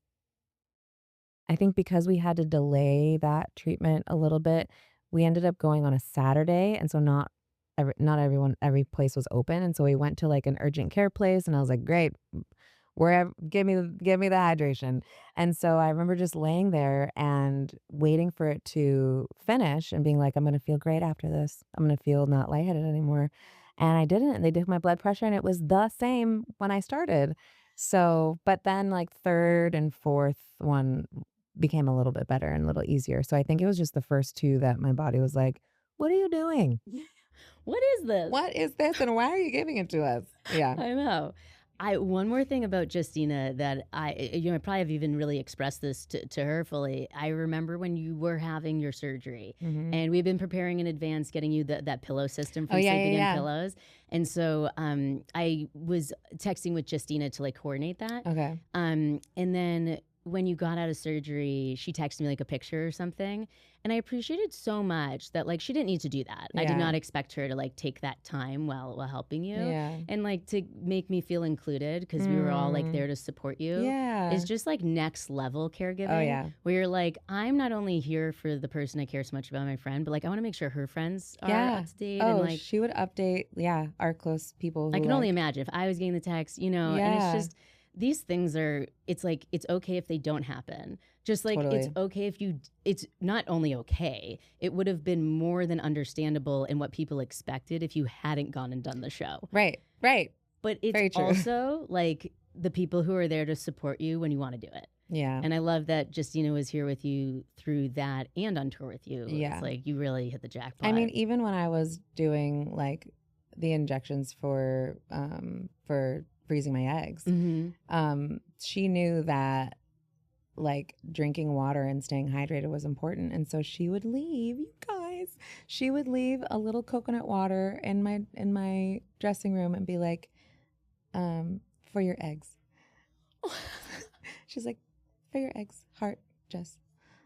think because we had to delay that treatment a little bit, we ended up going on a Saturday. And so every place was open. And so we went to like an urgent care place, and I was like, great, wherever, give me the hydration. And so I remember just laying there and waiting for it to finish and being like, I'm going to feel great after this. I'm going to feel not lightheaded anymore. And I didn't. They did my blood pressure, and it was the same when I started. So, but then like third and fourth one, became a little bit better and a little easier. So I think it was just the first 2 that my body was like, what are you doing? What is this? What is this? And why are you giving it to us? Yeah. I know. One more thing about Justina that I probably have even really expressed this to her fully. I remember when you were having your surgery, and we've been preparing in advance, getting you that pillow system from Sleeping in Pillows. And so I was texting with Justina to like coordinate that. Okay. And then when you got out of surgery, she texted me like a picture or something. And I appreciated so much that like she didn't need to do that. I did not expect her to like take that time while helping you. Yeah. And like to make me feel included because we were all like there to support you. Yeah. It's just like next level caregiving. Oh, yeah. Where you're like, I'm not only here for the person I care so much about, my friend, but like I want to make sure her friends are up to date. Oh, and like she would update, our close people. I can only imagine if I was getting the text, and it's just these things are, it's like, it's okay if they don't happen. Just like it's okay if it's not only okay, it would have been more than understandable in what people expected if you hadn't gone and done the show. Right. But it's also like the people who are there to support you when you want to do it. Yeah. And I love that Justina was here with you through that and on tour with you. Yeah. It's like you really hit the jackpot. I mean, even when I was doing like the injections for freezing my eggs, she knew that like drinking water and staying hydrated was important, and so she would leave, you guys, she would leave a little coconut water in my dressing room and be like, for your eggs. She's like, for your eggs, heart, Jess.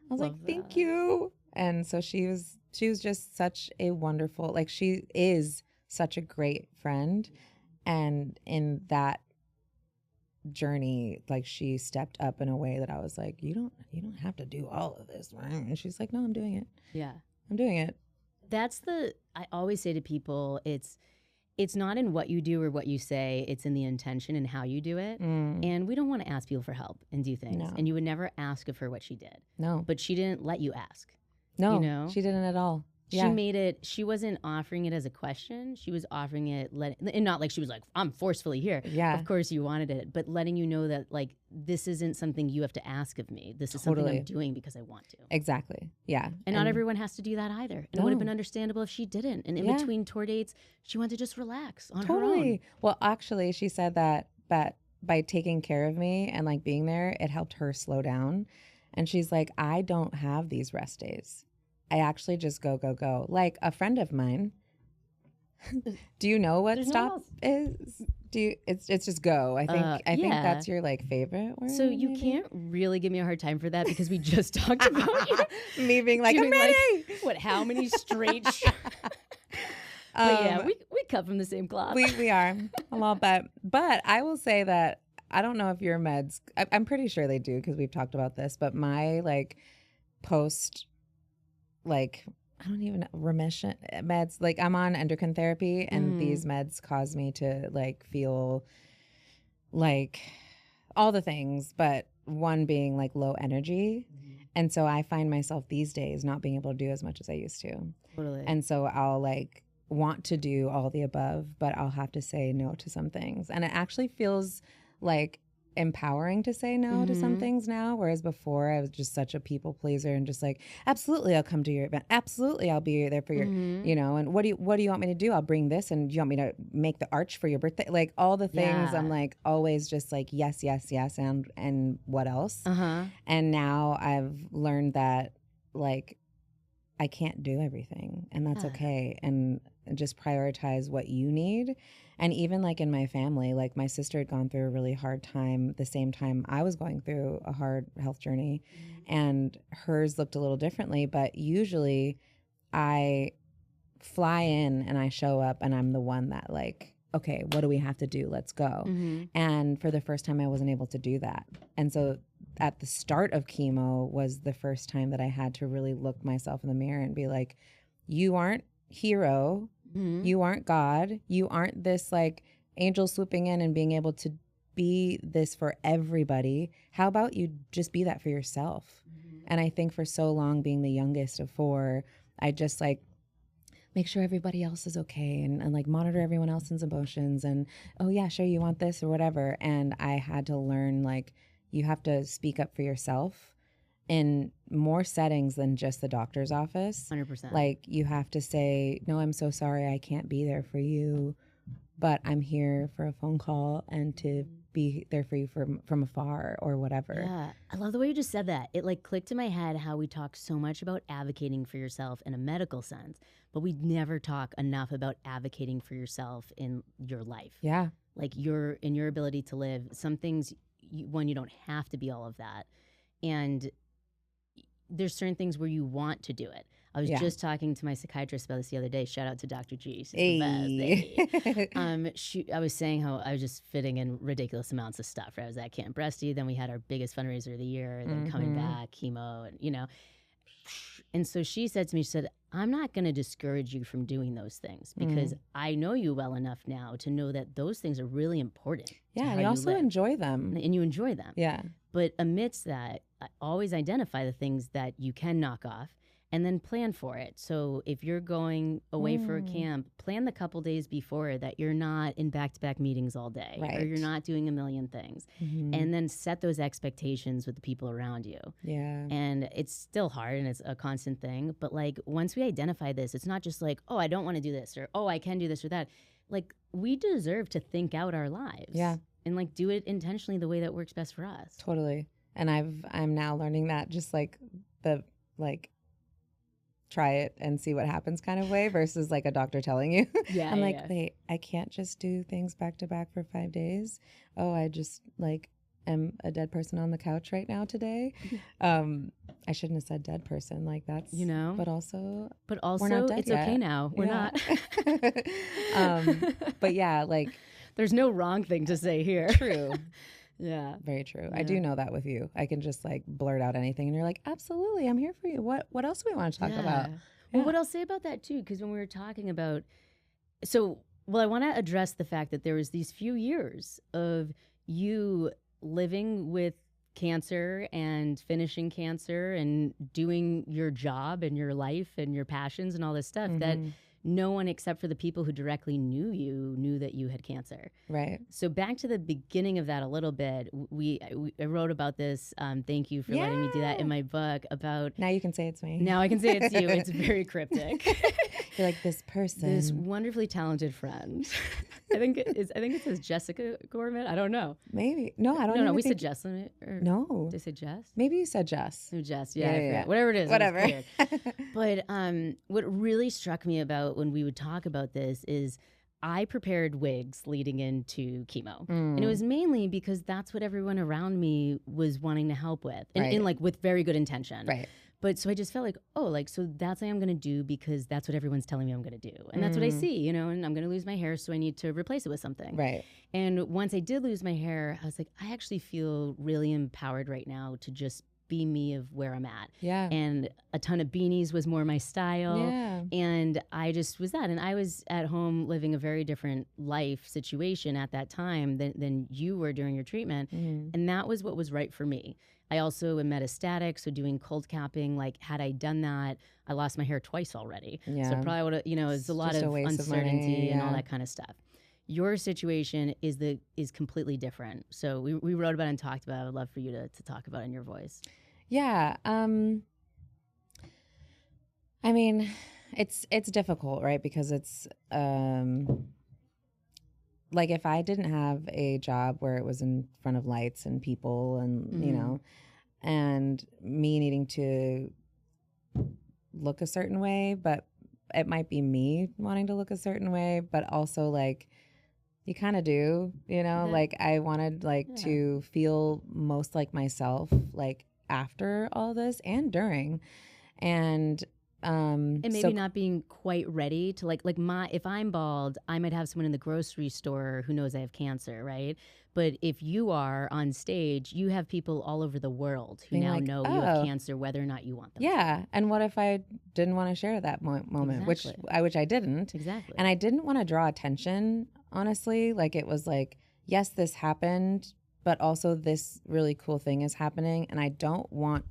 I was like, thank you. And so she was just such a wonderful, like she is such a great friend, and in that journey, like she stepped up in a way that I was like, you don't have to do all of this, right? And she's like, no, I'm doing it. Yeah, I'm doing it. I always say to people, it's not in what you do or what you say, it's in the intention and how you do it. And we don't want to ask people for help and do things. No. And you would never ask of her what she did. No. But she didn't let you ask. No, she didn't at all. She made it, she wasn't offering it as a question. She was offering it, and not like she was like, I'm forcefully here. Yeah. Of course you wanted it, but letting you know that like, this isn't something you have to ask of me. This is something I'm doing because I want to. Exactly. Yeah. And not everyone has to do that either. And it would have been understandable if she didn't. And in between tour dates, she wanted to just relax on her own. Well, actually, she said that by taking care of me and like being there, it helped her slow down. And she's like, I don't have these rest days. I actually just go. Like a friend of mine. Do you know what stop is? It's just go. I think that's your like favorite word. So you can't really give me a hard time for that because we just talked about you. Me being like, I'm ready. Like, how many straight But yeah, we cut from the same cloth. We are a little bit. But I will say that I don't know if your meds, I'm pretty sure they do because we've talked about this, but my like post like I don't even know, remission meds, like I'm on endocrine therapy and these meds cause me to like feel like all the things, but one being like low energy. And so I find myself these days not being able to do as much as I used to. Totally. And so I'll like want to do all the above, but I'll have to say no to some things. And it actually feels like empowering to say no to some things now, whereas before I was just such a people pleaser and just like, absolutely I'll come to your event, absolutely I'll be there for your and what do you want me to do? I'll bring this, and do you want me to make the arch for your birthday? Like all the things I'm like always just like yes and what else? And now I've learned that like I can't do everything, and that's okay, and just prioritize what you need. And even like in my family, like my sister had gone through a really hard time the same time I was going through a hard health journey, and hers looked a little differently, but usually I fly in and I show up and I'm the one that like, okay, what do we have to do? Let's go. And for the first time I wasn't able to do that. And so at the start of chemo was the first time that I had to really look myself in the mirror and be like, you aren't hero. You aren't God. You aren't this like angel swooping in and being able to be this for everybody. How about you just be that for yourself? And I think for so long, being the youngest of four, I just like make sure everybody else is okay and like monitor everyone else's emotions and, oh yeah, sure, you want this or whatever. And I had to learn like you have to speak up for yourself in more settings than just the doctor's office. 100%. Like you have to say, no, I'm so sorry, I can't be there for you, but I'm here for a phone call and to be there for you from afar or whatever. Yeah, I love the way you just said that. It like clicked in my head how we talk so much about advocating for yourself in a medical sense, but we never talk enough about advocating for yourself in your life. Yeah. Like your ability to live. Some things, you don't have to be all of that. And there's certain things where you want to do it. I was just talking to my psychiatrist about this the other day. Shout out to Dr. G. She's the best. I was saying how I was just fitting in ridiculous amounts of stuff. Right? I was at Camp Breasty. Then we had our biggest fundraiser of the year. And then coming back, chemo, and And so she said to me, she said, I'm not going to discourage you from doing those things because I know you well enough now to know that those things are really important. Yeah, and you also enjoy them. And you enjoy them. Yeah. But amidst that, I always identify the things that you can knock off and then plan for it. So if you're going away for a camp, plan the couple days before that you're not in back-to-back meetings all day, or you're not doing a million things. And then set those expectations with the people around you. Yeah. And it's still hard and it's a constant thing. But like once we identify this, it's not just like, oh, I don't want to do this, or oh, I can do this or that. Like we deserve to think out our lives. Yeah. And like do it intentionally the way that works best for us. Totally. And I'm now learning that just like the try it and see what happens kind of way versus like a doctor telling you. Yeah. I'm like, wait, I can't just do things back to back for 5 days. Oh, I just like am a dead person on the couch right now today. I shouldn't have said dead person. Like that's, but also we're not dead it's yet. Okay now. We're not. But yeah, like there's no wrong thing to say here. True. Yeah. Very true. Yeah. I do know that with you. I can just like blurt out anything and you're like, absolutely, I'm here for you. What else do we want to talk about? Well, what I'll say about that too, because when we were talking about, I want to address the fact that there was these few years of you living with cancer and finishing cancer and doing your job and your life and your passions and all this stuff that no one except for the people who directly knew you knew that you had cancer. Right. So back to the beginning of that a little bit, I wrote about this. Thank you for letting me do that in my book about. Now you can say it's me. Now I can say it's you. It's very cryptic. You're like this person. This wonderfully talented friend. I think it says Jessica Gorman. I don't know. Maybe. No, I don't know. No, we said Jeslyn. No. Did I say Jess? Maybe you said Jess. Oh, Jess. Yeah, I forget. Whatever it is. Whatever. But what really struck me about when we would talk about this is I prepared wigs leading into chemo. And it was mainly because that's what everyone around me was wanting to help with. And in like with very good intention. Right. But so I just felt like, so that's what I'm going to do because that's what everyone's telling me I'm going to do. And that's what I see, and I'm going to lose my hair, so I need to replace it with something. Right. And once I did lose my hair, I was like, I actually feel really empowered right now to just be me of where I'm at. Yeah. And a ton of beanies was more my style. Yeah. And I just was that. And I was at home living a very different life situation at that time than you were during your treatment. And that was what was right for me. I also am metastatic, so doing cold capping, like had I done that, I lost my hair twice already. Yeah. So probably would have, it's a lot of uncertainty and all that kind of stuff. Your situation is completely different. So we wrote about it and talked about it. I would love for you to talk about it in your voice. Yeah. I mean, it's difficult, right? Because it's like if I didn't have a job where it was in front of lights and people and, and me needing to look a certain way, but it might be me wanting to look a certain way, but also like you kind of do, like I wanted to feel most like myself, like after all this and during. And maybe not being quite ready to if I'm bald, I might have someone in the grocery store who knows I have cancer, right? But if you are on stage, you have people all over the world who now know you have cancer, whether or not you want them. Yeah. And what if I didn't want to share that moment, which I didn't. Exactly. And I didn't want to draw attention, honestly. Like it was like, yes, this happened, but also this really cool thing is happening. And I don't want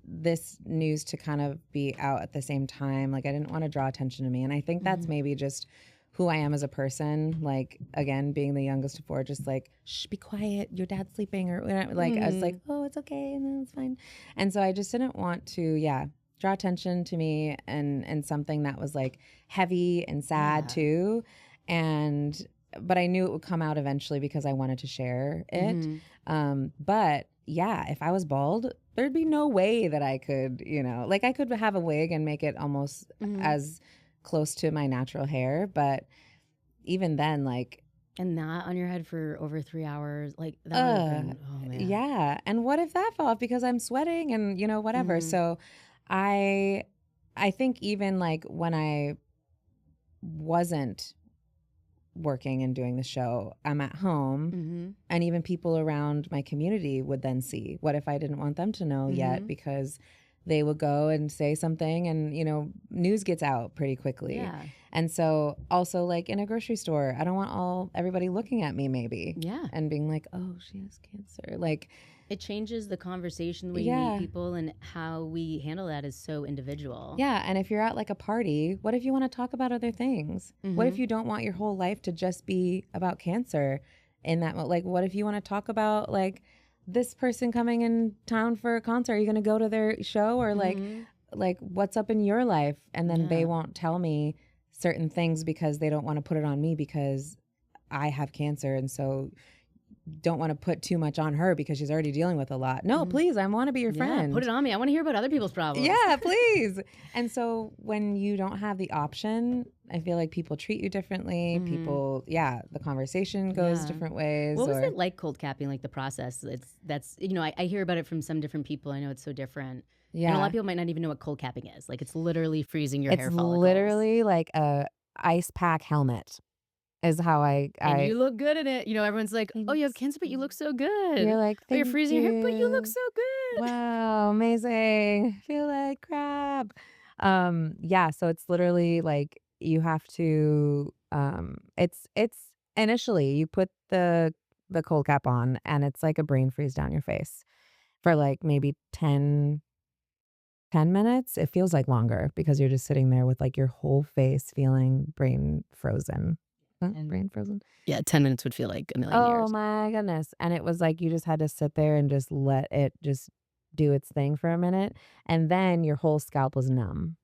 this news to kind of be out at the same time. Like I didn't want to draw attention to me. And I think that's maybe just who I am as a person. Like, again, being the youngest of four, just like, shh, be quiet, your dad's sleeping, or like, I was like, oh, it's okay, and then it's fine. And so I just didn't want to, draw attention to me and something that was like heavy and sad too. But I knew it would come out eventually because I wanted to share it. But yeah, if I was bald, there'd be no way that I could, like I could have a wig and make it almost as close to my natural hair. But even then, like. And not on your head for over 3 hours. Like, that would have been, oh man. Yeah. And what if that fell off because I'm sweating and, whatever. So I think even like when I wasn't working and doing the show, I'm at home, and even people around my community would then see. What if I didn't want them to know yet, because they would go and say something and news gets out pretty quickly. And so also like in a grocery store, I don't want everybody looking at me maybe and being like, oh, she has cancer. Like, it changes the conversation, the way you meet people, and how we handle that is so individual. Yeah, and if you're at like a party, what if you want to talk about other things? What if you don't want your whole life to just be about cancer? In that, like, what if you want to talk about like this person coming in town for a concert? Are you going to go to their show, or like what's up in your life? And then they won't tell me certain things because they don't want to put it on me because I have cancer, and so don't want to put too much on her because she's already dealing with a lot. No, please, I want to be your friend. Put it on me. I want to hear about other people's problems. Yeah, please. And so when you don't have the option, I feel like people treat you differently. People, the conversation goes different ways. What was it like cold capping, like the process? I hear about it from some different people. I know it's so different. Yeah. And a lot of people might not even know what cold capping is. Like, it's literally freezing your hair follicles. It's literally like a ice pack helmet. Is how and you look good in it. Everyone's like, oh, you have cancer, but you look so good. You're like, oh, you're freezing your hair, but you look so good. Wow, amazing. I feel like crap. So it's literally like you have to, it's initially you put the cold cap on and it's like a brain freeze down your face for like maybe 10 minutes. It feels like longer because you're just sitting there with like your whole face feeling brain frozen. Brain frozen. Yeah, 10 minutes would feel like a million years. Oh my goodness. And it was like you just had to sit there and just let it just do its thing for a minute. And then your whole scalp was numb.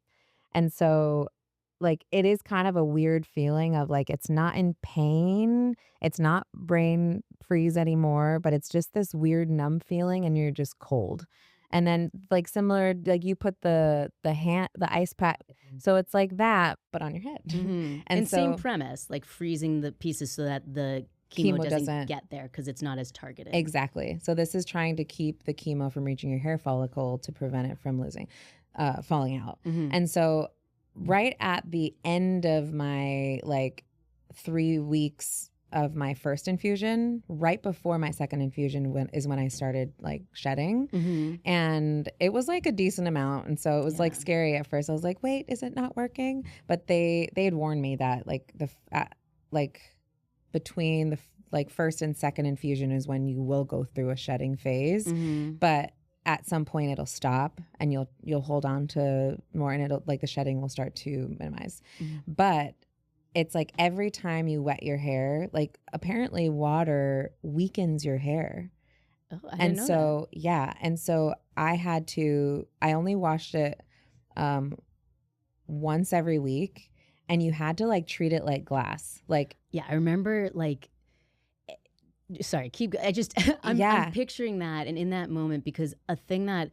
And so like it is kind of a weird feeling of like it's not in pain. It's not brain freeze anymore, but it's just this weird numb feeling and you're just cold. And then like similar, like you put the ice pack. So it's like that, but on your head. And so, same premise, like freezing the pieces so that the chemo doesn't get there because it's not as targeted. Exactly. So this is trying to keep the chemo from reaching your hair follicle to prevent it from falling out. And so right at the end of my like 3 weeks of my first infusion, right before my second infusion is when I started like shedding. And it was like a decent amount. And so it was like scary at first. I was like, wait, is it not working? But they had warned me that like between the first and second infusion is when you will go through a shedding phase. But at some point it'll stop and you'll hold on to more and it'll like the shedding will start to minimize. But it's like every time you wet your hair, like apparently water weakens your hair. Oh, I didn't know that. And so I only washed it once every week, and you had to like treat it like glass. Like, yeah, I remember like, sorry, I'm picturing that. And in that moment, because a thing that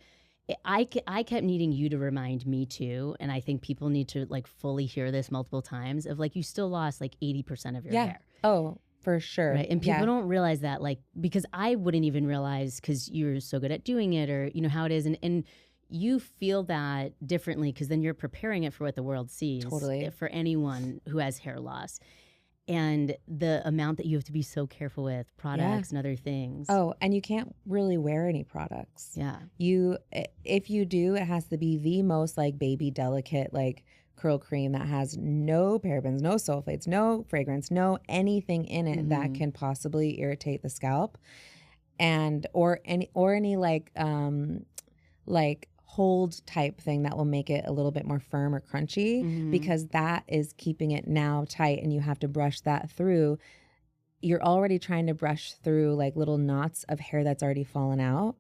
I kept needing you to remind me too, and I think people need to like fully hear this multiple times of like you still lost like 80% of your hair. Oh, for sure. Right, and people don't realize that, like, because I wouldn't even realize because you're so good at doing it, or how it is, and you feel that differently because then you're preparing it for what the world sees. Totally. For anyone who has hair loss. And the amount that you have to be so careful with products and other things. Oh, and you can't really wear any products. Yeah. If you do, it has to be the most like baby delicate like curl cream that has no parabens, no sulfates, no fragrance, no anything in it that can possibly irritate the scalp, and or any like hold type thing that will make it a little bit more firm or crunchy, because that is keeping it now tight, and you have to brush that through. You're already trying to brush through like little knots of hair that's already fallen out,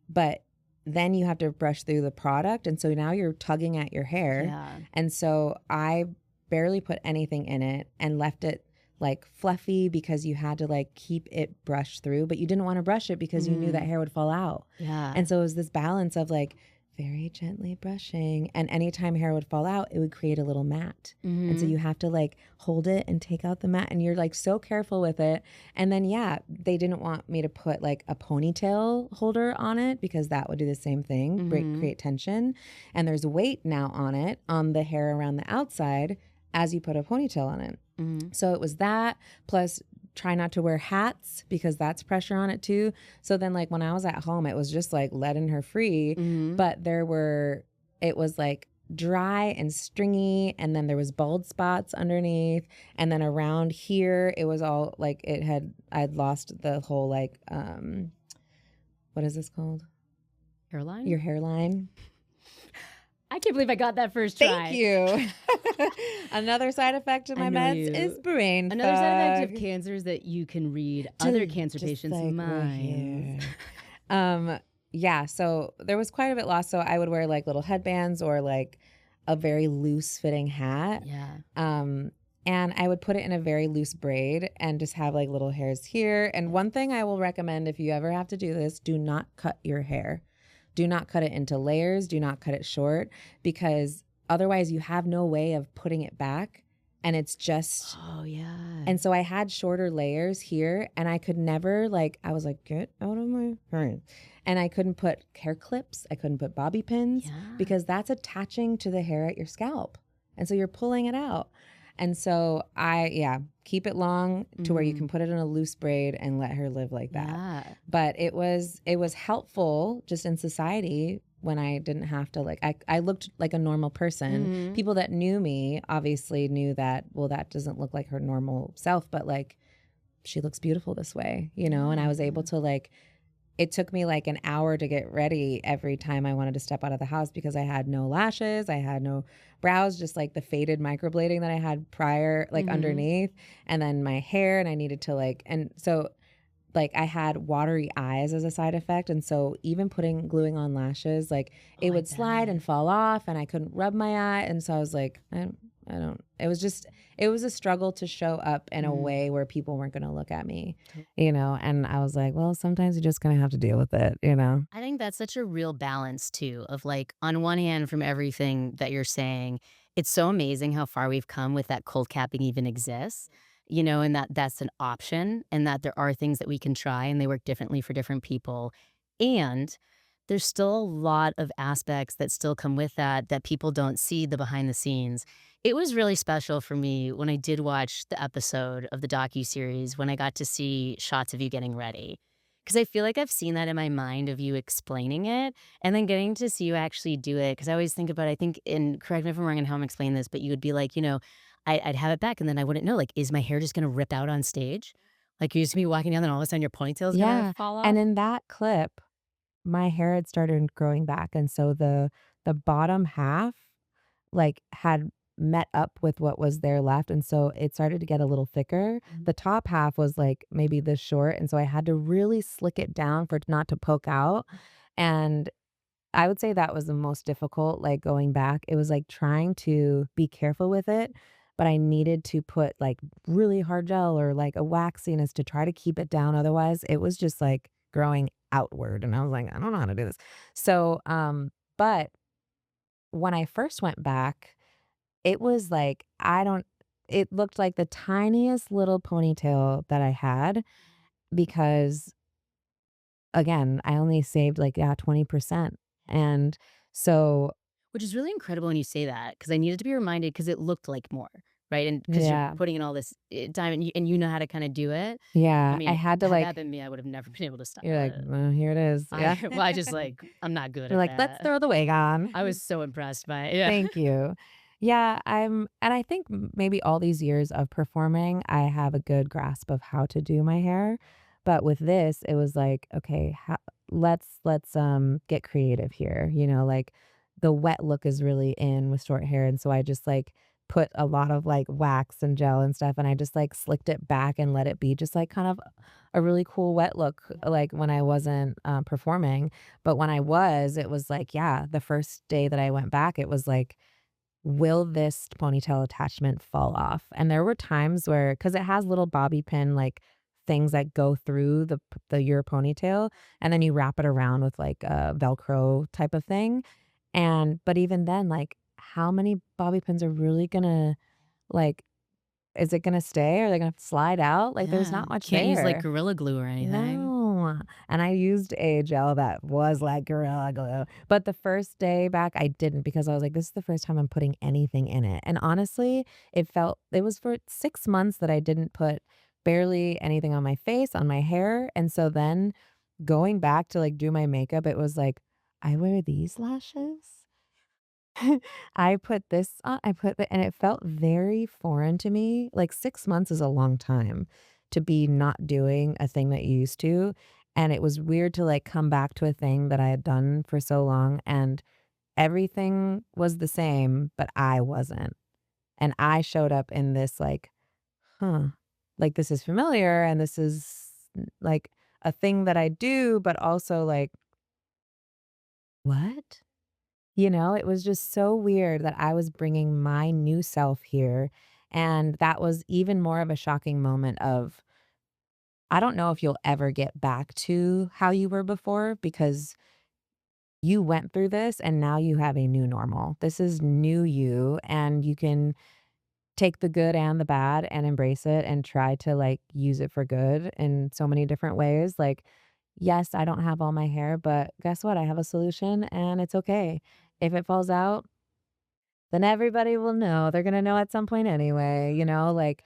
but then you have to brush through the product. And so now you're tugging at your hair. Yeah. And so I barely put anything in it and left it like fluffy, because you had to like keep it brushed through, but you didn't want to brush it because you knew that hair would fall out. Yeah. And so it was this balance of like very gently brushing, and anytime hair would fall out, it would create a little mat. And so you have to like hold it and take out the mat, and you're like so careful with it. And then they didn't want me to put like a ponytail holder on it, because that would do the same thing, create tension. And there's weight now on the hair around the outside as you put a ponytail on it. So it was that, plus try not to wear hats, because that's pressure on it too. So then like when I was at home, it was just like letting her free, but it was like dry and stringy, and then there was bald spots underneath, and then around here it was all like I'd lost the whole like what is this called? Hairline? Your hairline. I can't believe I got that first try. Thank you. Another side effect of my meds is brain fog. Another side effect of cancer is that you can read other cancer patients' like minds. Yeah, so there was quite a bit lost. So I would wear like little headbands or like a very loose fitting hat. Yeah. And I would put it in a very loose braid and just have like little hairs here. And one thing I will recommend, if you ever have to do this, do not cut your hair. Do not cut it into layers. Do not cut it short, because otherwise you have no way of putting it back. And it's just, oh yeah. And so I had shorter layers here, and I could never I was like, get out of my hair. And I couldn't put hair clips. I couldn't put bobby pins, because that's attaching to the hair at your scalp. And so you're pulling it out. And so keep it long to where you can put it in a loose braid and let her live like that. Yeah. But it was helpful just in society when I didn't have to I looked like a normal person. People that knew me obviously knew that, well, that doesn't look like her normal self, but like she looks beautiful this way, and I was able to it took me like an hour to get ready every time I wanted to step out of the house, because I had no lashes, I had no brows, just like the faded microblading that I had prior, underneath, and then my hair, and I needed to and so I had watery eyes as a side effect. And so even gluing on lashes, it would slide and fall off, and I couldn't rub my eye. And so I was like, it was a struggle to show up in a way where people weren't going to look at me, and I was like, well, sometimes you're just going to have to deal with it, I think that's such a real balance too, of on one hand, from everything that you're saying, it's so amazing how far we've come with that cold capping even exists. And that's an option, and that there are things that we can try, and they work differently for different people. And there's still a lot of aspects that still come with that people don't see the behind the scenes. It was really special for me when I did watch the episode of the docuseries, when I got to see shots of you getting ready. Because I feel like I've seen that in my mind of you explaining it, and then getting to see you actually do it. Because I always think about, and correct me if I'm wrong in how I'm explaining this, but you would be like, I'd have it back, and then I wouldn't know, is my hair just going to rip out on stage? You used to be walking down, and all of a sudden your ponytail's going to fall off? And in that clip, my hair had started growing back. And so the bottom half, had met up with what was there left. And so it started to get a little thicker. The top half was maybe this short. And so I had to really slick it down for it not to poke out. And I would say that was the most difficult, going back. It was trying to be careful with it, but I needed to put really hard gel or a waxiness to try to keep it down. Otherwise, it was just growing outward. And I was like, I don't know how to do this. So, but when I first went back, it was it looked like the tiniest little ponytail that I had, because again, I only saved 20%. And so, which is really incredible when you say that, because I needed to be reminded, because it looked like more, right? And because you're putting in all this time, and you know how to kind of do it. Yeah, I had to had that been me, I would have never been able to stop. You're well, here it is. Yeah. I just I'm not good You're at that. Let's throw the wig on. I was so impressed by it. Yeah. Thank you. Yeah, and I think maybe all these years of performing, I have a good grasp of how to do my hair. But with this, it was okay, let's get creative here, you know, like the wet look is really in with short hair, and so I just like put a lot of like wax and gel and stuff, and I just like slicked it back and let it be just like kind of a really cool wet look, like when I wasn't performing. But when I was, it was like, yeah, the first day that I went back, it was like, will this ponytail attachment fall off? And there were times where, because it has little bobby pin like things that go through your ponytail, and then you wrap it around with like a Velcro type of thing. And but even then, like, how many bobby pins are really gonna like? Is it gonna stay? Are they gonna slide out? Like, there's Yeah. not much Can't use like there. Gorilla Glue or anything. No, and I used a gel that was like Gorilla Glue, but the first day back, I didn't because I was like, "This is the first time I'm putting anything in it," and honestly, it was for 6 months that I didn't put barely anything on my face, on my hair, and so then going back to, like, do my makeup, it was like, "I wear these lashes?" I put this on I put the and it felt very foreign to me. Like, 6 months is a long time to be not doing a thing that you used to, and it was weird to, like, come back to a thing that I had done for so long, and everything was the same, but I wasn't. And I showed up in this, like, "Huh, like, this is familiar, and this is, like, a thing that I do, but also, like, what?" You know, it was just so weird that I was bringing my new self here, and that was even more of a shocking moment of, I don't know if you'll ever get back to how you were before because you went through this and now you have a new normal. This is new you, and you can take the good and the bad and embrace it and try to, like, use it for good in so many different ways. Like, yes, I don't have all my hair, but guess what? I have a solution and it's okay. If it falls out, then everybody will know. They're gonna know at some point anyway, you know, like,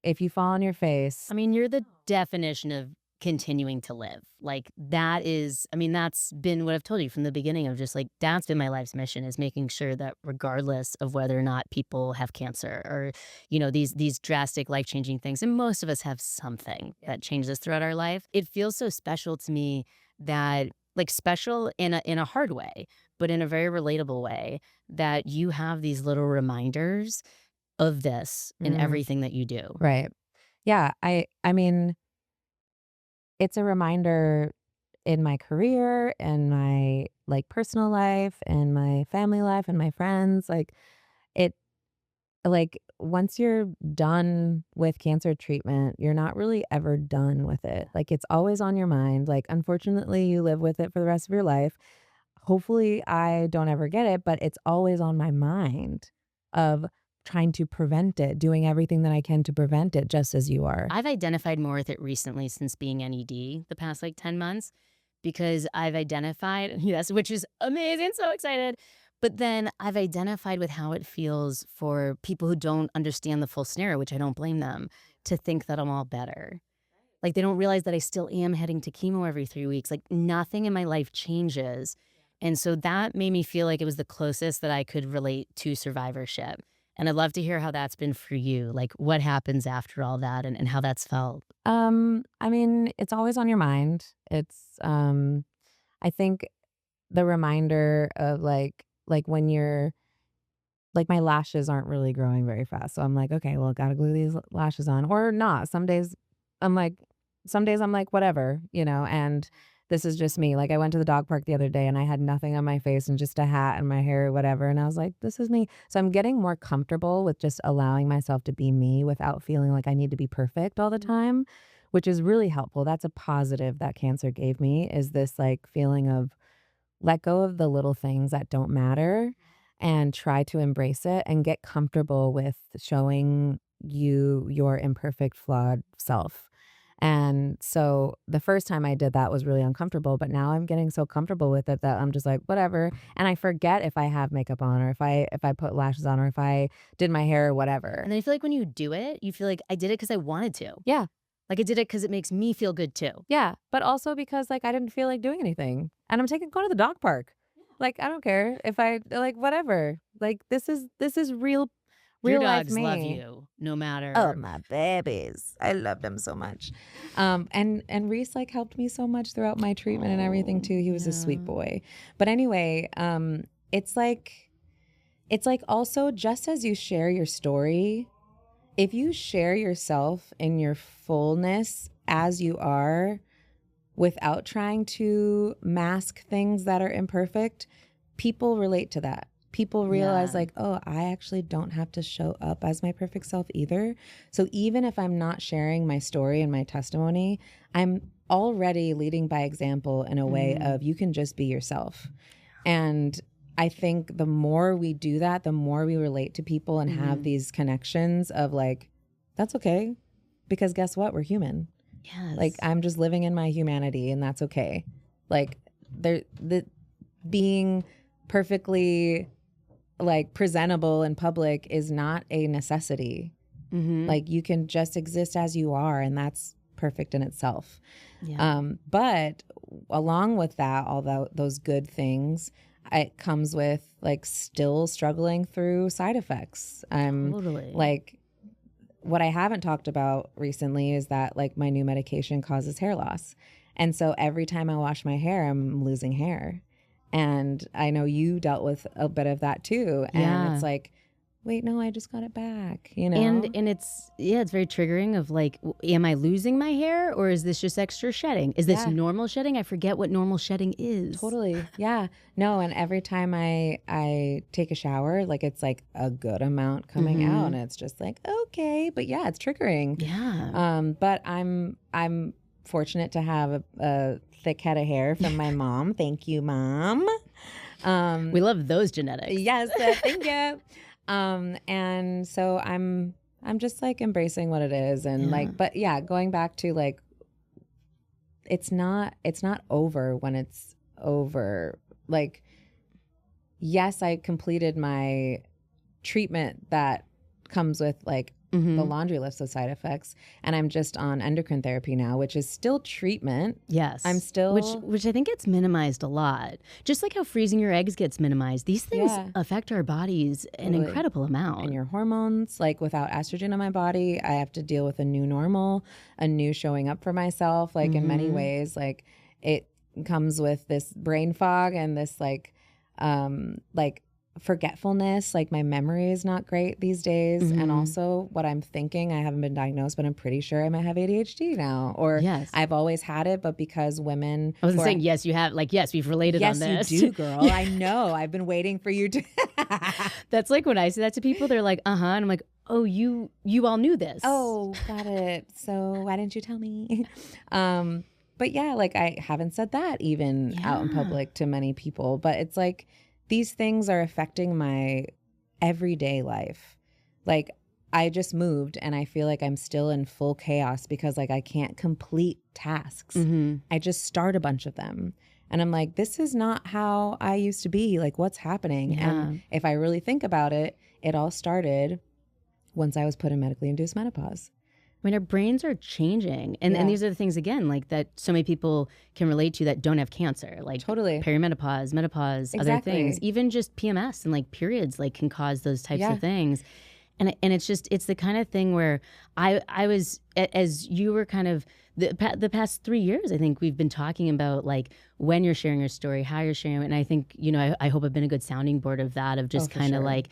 if you fall on your face. I mean, you're the definition of continuing to live. Like that is, I mean, that's been what I've told you from the beginning of just like that's been my life's mission is making sure that regardless of whether or not people have cancer or, these drastic life-changing things, and most of us have something that changes us throughout our life. It feels so special to me that like special in a hard way, but in a very relatable way that you have these little reminders of this in Mm, everything that you do. right. Yeah, I mean, it's a reminder in my career, and my, like, personal life, and my family life, and my friends, it once you're done with cancer treatment, you're not really ever done with it. Like, it's always on your mind. Like, unfortunately, you live with it for the rest of your life. Hopefully, I don't ever get it, but it's always on my mind of trying to prevent it, doing everything that I can to prevent it, just as you are. I've identified more with it recently since being NED the past like 10 months because I've identified, yes, which is amazing, so excited. But then I've identified with how it feels for people who don't understand the full scenario, which I don't blame them, to think that I'm all better. Like they don't realize that I still am heading to chemo every 3 weeks. Like nothing in my life changes. And so that made me feel like it was the closest that I could relate to survivorship. And I'd love to hear how that's been for you. Like what happens after all that and how that's felt. I mean, it's always on your mind. I think the reminder of like when you're like my lashes aren't really growing very fast. So I'm like, okay, well, gotta glue these lashes on or not. I'm like, some days I'm like, whatever, you know, and this is just me. Like I went to the dog park the other day and I had nothing on my face and just a hat and my hair, whatever. And I was like, this is me. So I'm getting more comfortable with just allowing myself to be me without feeling like I need to be perfect all the time, which is really helpful. That's a positive that cancer gave me, is this like feeling of let go of the little things that don't matter and try to embrace it and get comfortable with showing your imperfect, flawed self. And so the first time I did that was really uncomfortable, but now I'm getting so comfortable with it that I'm just like, whatever. And I forget if I have makeup on, or if I put lashes on, or if I did my hair or whatever. And then I feel like when you do it, you feel like I did it because I wanted to. Yeah. Like I did it because it makes me feel good too. Yeah, but also because, like, I didn't feel like doing anything, and I'm going to the dog park. Like, I don't care if I like, whatever. Like, this is Your real life dogs me. love you no matter. Oh, my babies. I love them so much. And Reese like helped me so much throughout my treatment and everything too. He was a sweet boy. But anyway, it's like also just as you share your story, if you share yourself in your fullness as you are without trying to mask things that are imperfect, people relate to that. People realize like, oh, I actually don't have to show up as my perfect self either. So even if I'm not sharing my story and my testimony, I'm already leading by example in a way of you can just be yourself. And I think the more we do that, the more we relate to people and have these connections of like, that's okay. Because guess what? We're human. Yes. Like I'm just living in my humanity and that's okay. Like being perfectly like presentable in public is not a necessity. Like you can just exist as you are and that's perfect in itself. But along with that, all those good things, it comes with like still struggling through side effects. Totally. Like what I haven't talked about recently is that like my new medication causes hair loss. And so every time I wash my hair, I'm losing hair. And I know you dealt with a bit of that too. And it's like, wait, no, I just got it back, you know? And it's very triggering of like, am I losing my hair or is this just extra shedding? Is this normal shedding? I forget what normal shedding is. Totally. Yeah. No, and every time I take a shower, like it's like a good amount coming out and it's just like, okay, but yeah, it's triggering. Yeah. But I'm fortunate to have a thick head of hair from my mom. Thank you, Mom. We love those genetics. Yes, thank you. And so I'm just like embracing what it is and like, but yeah, going back to like, it's not over when it's over. Like, yes, I completed my treatment that comes with like the laundry list of side effects, and I'm just on endocrine therapy now, which is still treatment. Yes, I'm still which I think gets minimized a lot. Just like how freezing your eggs gets minimized, these things affect our bodies an incredible amount. And your hormones, like without estrogen in my body, I have to deal with a new normal, a new showing up for myself. Like in many ways, like it comes with this brain fog and this like forgetfulness. Like my memory is not great these days. And also what I'm thinking, I haven't been diagnosed, but I'm pretty sure I might have ADHD now. Or I've always had it, but because women... I wasn't saying yes, you have. Like, yes, we've related on this. Yes, you do, girl. I know. I've been waiting for you to... That's like when I say that to people, they're like, and I'm like, oh, you all knew this. Oh, got it. So why didn't you tell me? But yeah, like I haven't said that even out in public to many people, but it's like, these things are affecting my everyday life. Like I just moved and I feel like I'm still in full chaos because like I can't complete tasks. I just start a bunch of them. And I'm like, this is not how I used to be. Like what's happening? And if I really think about it, it all started once I was put in medically induced menopause. I mean, our brains are changing. And these are the things, again, like that so many people can relate to that don't have cancer. Like perimenopause, menopause, other things. Even just PMS and like periods like can cause those types of things. And it's just, it's the kind of thing where I was, as you were kind of, the past 3 years, I think we've been talking about like when you're sharing your story, how you're sharing it. And I think, you know, I hope I've been a good sounding board of that, of just kind of like,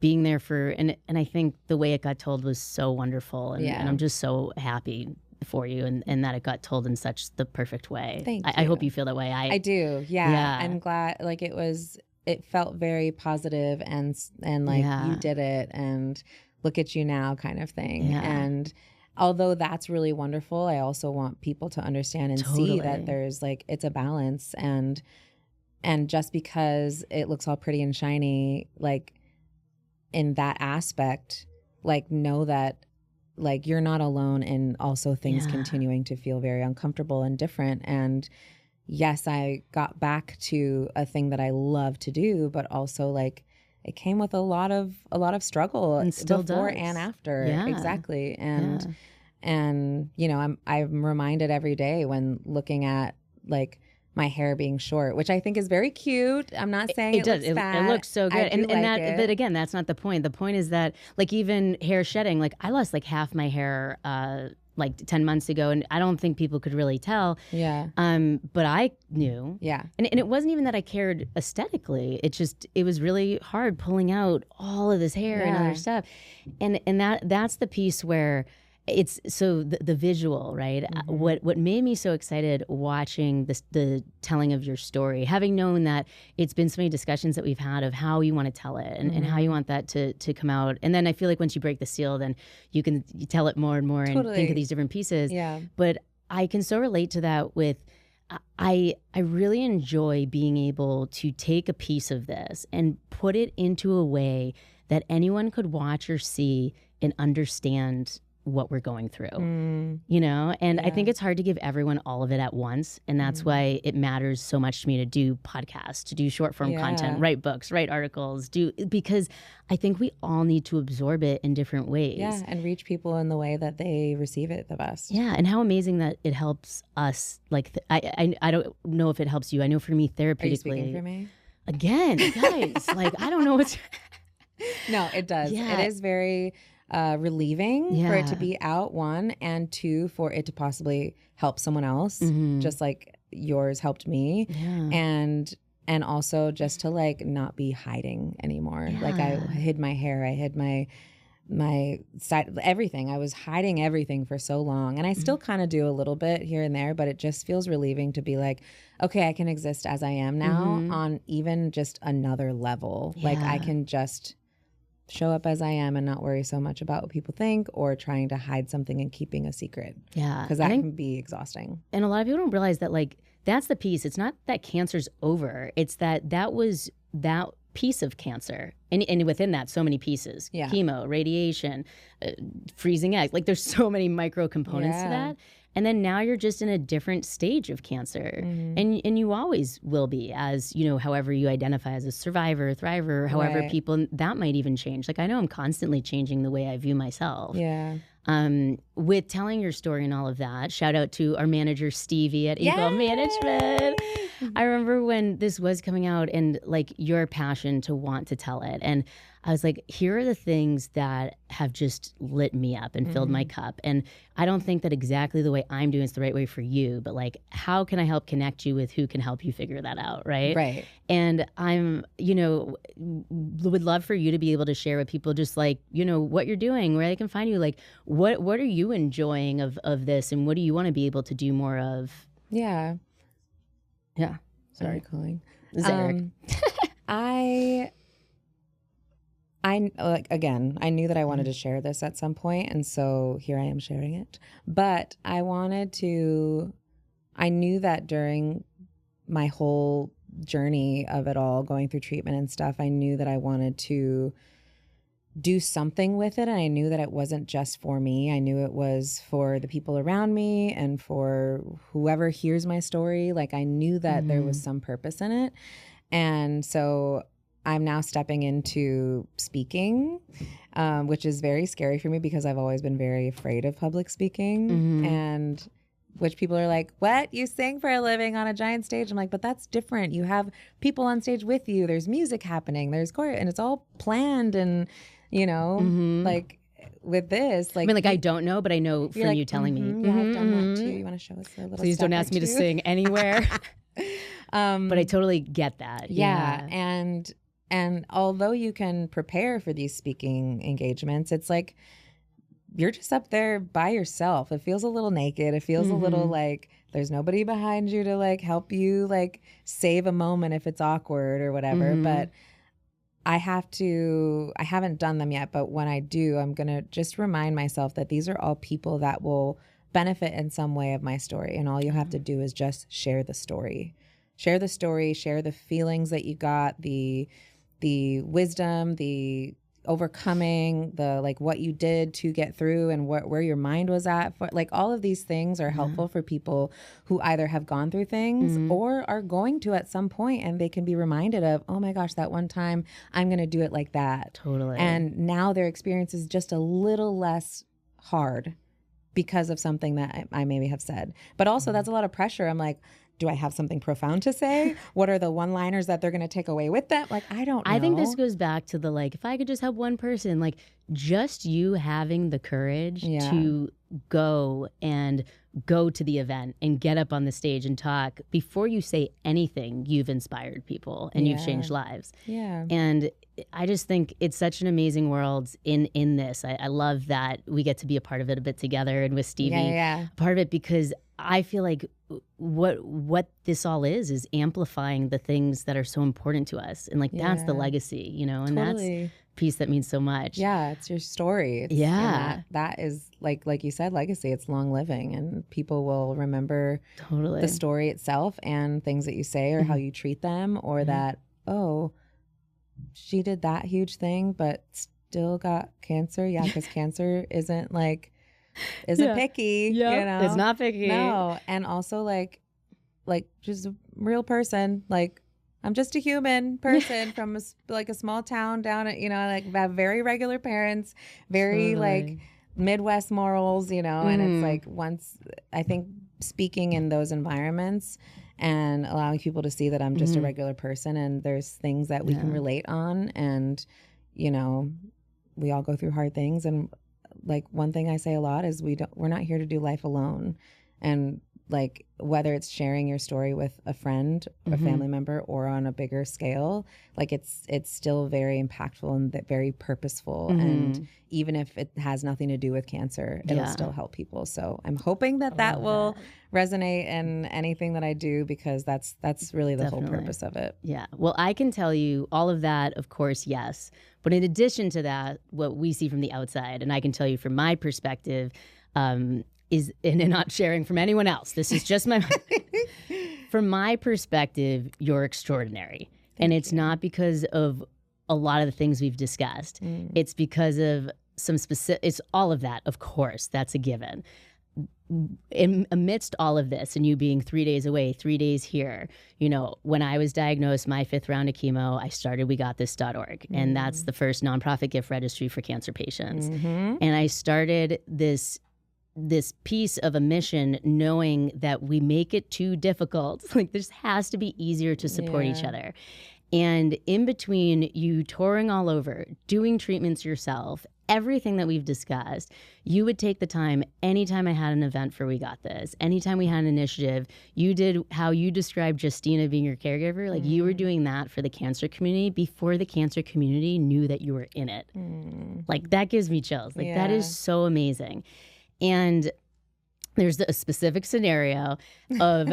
being there for, and I think the way it got told was so wonderful. And I'm just so happy for you and that it got told in such the perfect way. Thank you. I hope you feel that way. I do. Yeah. I'm glad, like it felt very positive and like you did it and look at you now kind of thing. And although that's really wonderful, I also want people to understand and see that there's like, it's a balance and just because it looks all pretty and shiny, like, in that aspect, like know that like you're not alone in also things continuing to feel very uncomfortable and different. And yes, I got back to a thing that I love to do, but also like it came with a lot of struggle and still before and after. Exactly. And you know, I'm reminded every day when looking at like my hair being short, which I think is very cute. I'm not saying it does. looks fat. It looks so good. And like that, it. but again, that's not the point. The point is that like even hair shedding, like I lost like half my hair like 10 months ago, and I don't think people could really tell. Yeah. But I knew. Yeah. And it wasn't even that I cared aesthetically. It was really hard pulling out all of this hair and other stuff. And that's the piece where it's so the visual, right? What made me so excited watching the telling of your story, having known that it's been so many discussions that we've had of how you want to tell it and how you want that to come out. And then I feel like once you break the seal, then you tell it more and more and think of these different pieces. Yeah. But I can so relate to that with I really enjoy being able to take a piece of this and put it into a way that anyone could watch or see and understand what we're going through, you know? And I think it's hard to give everyone all of it at once. And that's why it matters so much to me to do podcasts, to do short form content, write books, write articles, because I think we all need to absorb it in different ways. Yeah, and reach people in the way that they receive it the best. Yeah, and how amazing that it helps us. Like, I don't know if it helps you. I know for me, therapeutically. Are you speaking for me? Again, guys, like, I don't know what's... No, it does. Yeah. It is very... relieving for it to be out, one, and two, for it to possibly help someone else, just like yours helped me, and also just to like not be hiding anymore. Like I hid my hair, I hid my side, everything. I was hiding everything for so long, and I still kind of do a little bit here and there, but it just feels relieving to be like, okay, I can exist as I am now on even just another level. Like I can just show up as I am and not worry so much about what people think or trying to hide something and keeping a secret. Yeah. Because that can be exhausting. And a lot of people don't realize that, like, that's the piece. It's not that cancer's over. It's that was that piece of cancer. And within that, so many pieces. Yeah. Chemo, radiation, freezing eggs. Like, there's so many micro components to that. And then now you're just in a different stage of cancer. And you always will be, as, you know, however you identify as a survivor, thriver, however people, that might even change. Like, I know I'm constantly changing the way I view myself. Yeah. With telling your story and all of that, shout out to our manager, Stevie at Eagle Management. I remember when this was coming out and like your passion to want to tell it. And I was like, here are the things that have just lit me up and filled my cup. And I don't think that exactly the way I'm doing is the right way for you, but like, how can I help connect you with who can help you figure that out, right? Right. And I'm, you know, would love for you to be able to share with people just like, you know, what you're doing, where they can find you. Like, what are you enjoying of this, and what do you want to be able to do more of? Yeah. Yeah. Sorry, calling. Zarek. I like, again, I knew that I wanted to share this at some point, and so here I am sharing it. But I knew that during my whole journey of it all, going through treatment and stuff, I knew that I wanted to do something with it, and I knew that it wasn't just for me. I knew it was for the people around me and for whoever hears my story. Like, I knew that there was some purpose in it. And so I'm now stepping into speaking, which is very scary for me because I've always been very afraid of public speaking. And which people are like, what? You sing for a living on a giant stage? I'm like, but that's different. You have people on stage with you. There's music happening. There's choreo, and it's all planned. And, you know, like with this, like, I mean, like, I don't know, but I know from you telling me. Yeah, I've done that too. You want to show us a little? Please don't ask me to sing anywhere. But I totally get that. Yeah. And although you can prepare for these speaking engagements, it's like you're just up there by yourself. It feels a little naked. It feels a little like there's nobody behind you to like help you like save a moment if it's awkward or whatever. But I haven't done them yet, but when I do, I'm going to just remind myself that these are all people that will benefit in some way of my story. And all you have to do is just share the story. Share the story, share the feelings that you got, the wisdom, the overcoming, the like what you did to get through and where your mind was at. For, like, all of these things are helpful for people who either have gone through things or are going to at some point, and they can be reminded of, oh my gosh, that one time I'm going to do it like that. Totally. And now their experience is just a little less hard because of something that I maybe have said. But also that's a lot of pressure. I'm like, do I have something profound to say? What are the one-liners that they're going to take away with them? Like, I don't know. I think this goes back to the, like, if I could just help one person, like just you having the courage to go to the event and get up on the stage and talk before you say anything, you've inspired people and you've changed lives. Yeah. And I just think it's such an amazing world in this. I love that we get to be a part of it a bit together, and with Stevie, part of it, because I feel like what this all is amplifying the things that are so important to us. And like, that's the legacy, you know, and that's a piece that means so much. Yeah. It's your story. That is like you said, legacy. It's long living, and people will remember the story itself and things that you say or how you treat them, or that, oh, she did that huge thing, but still got cancer. Yeah. Cause cancer isn't picky, you know, it's not picky. No. And also like just a real person. Like, I'm just a human person from a small town down at, you know, like have very regular parents, very like Midwest morals, you know, and it's like, once I think speaking in those environments and allowing people to see that I'm just a regular person and there's things that we can relate on, and, you know, we all go through hard things. And like, one thing I say a lot is we're not here to do life alone. And like, whether it's sharing your story with a friend, a family member, or on a bigger scale, like it's still very impactful and very purposeful. And even if it has nothing to do with cancer, it'll still help people. So I'm hoping that will resonate in anything that I do, because that's really the whole purpose of it. Yeah. Well, I can tell you all of that, of course, yes. But in addition to that, what we see from the outside, and I can tell you from my perspective, is, and not sharing from anyone else, this is just my, from my perspective, you're extraordinary. And it's not because of a lot of the things we've discussed. It's because of some specific, it's all of that, of course, that's a given. Amidst all of this, and you being 3 days away, 3 days here, you know, when I was diagnosed, my 5th round of chemo, I started wegotthis.org. And that's the first nonprofit gift registry for cancer patients. And I started this piece of a mission, knowing that we make it too difficult. Like, this has to be easier to support each other. And in between you touring all over, doing treatments yourself, everything that we've discussed, you would take the time anytime I had an event for We Got This, anytime we had an initiative, you did how you described Justina being your caregiver. Like, you were doing that for the cancer community before the cancer community knew that you were in it. Like, that gives me chills. Like, that is so amazing. And there's a specific scenario of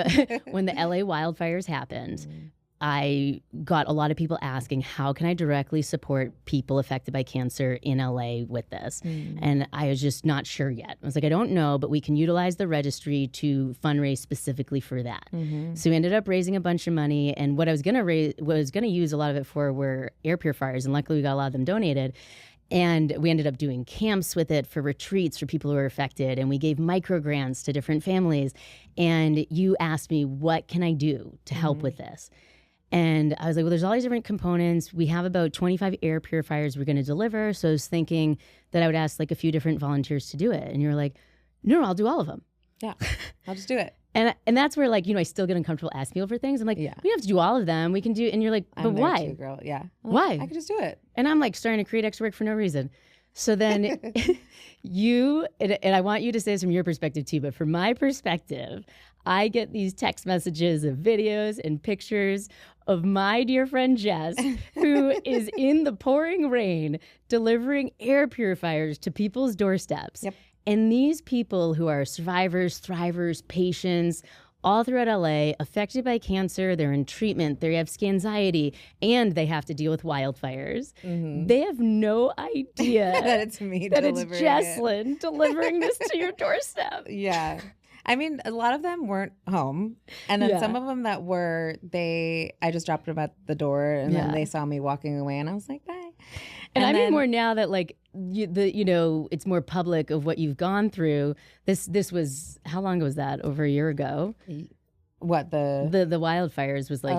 when the LA wildfires happened. I got a lot of people asking, how can I directly support people affected by cancer in LA with this? And I was just not sure yet. I was like, I don't know, but we can utilize the registry to fundraise specifically for that. So we ended up raising a bunch of money. And what I was going to use a lot of it for were air purifiers. And luckily we got a lot of them donated. And we ended up doing camps with it for retreats for people who are affected. And we gave micro grants to different families. And you asked me, what can I do to help with this? And I was like, well, there's all these different components. We have about 25 air purifiers we're going to deliver. So I was thinking that I would ask like a few different volunteers to do it. And you're like, no, I'll do all of them. Yeah, I'll just do it. And that's where, like, you know, I still get uncomfortable asking people for things. I'm like, we don't have to do all of them. We can do, and you're like, but why? Too, girl. Yeah. Why? I can just do it. And I'm like starting to create extra work for no reason. So then and I want you to say this from your perspective too, but from my perspective, I get these text messages of videos and pictures of my dear friend Jess, who is in the pouring rain delivering air purifiers to people's doorsteps. And these people who are survivors, thrivers, patients, all throughout LA, affected by cancer, they're in treatment, they have anxiety, and they have to deal with wildfires. They have no idea that it's me that it's Jeslyn delivering this to your doorstep. Yeah. I mean, a lot of them weren't home. And then some of them that were, I just dropped them at the door, and then they saw me walking away, and I was like, bye. And I mean more now that, like, it's more public of what you've gone through. This was, how long ago was that? Over a year ago? What, the wildfires was like,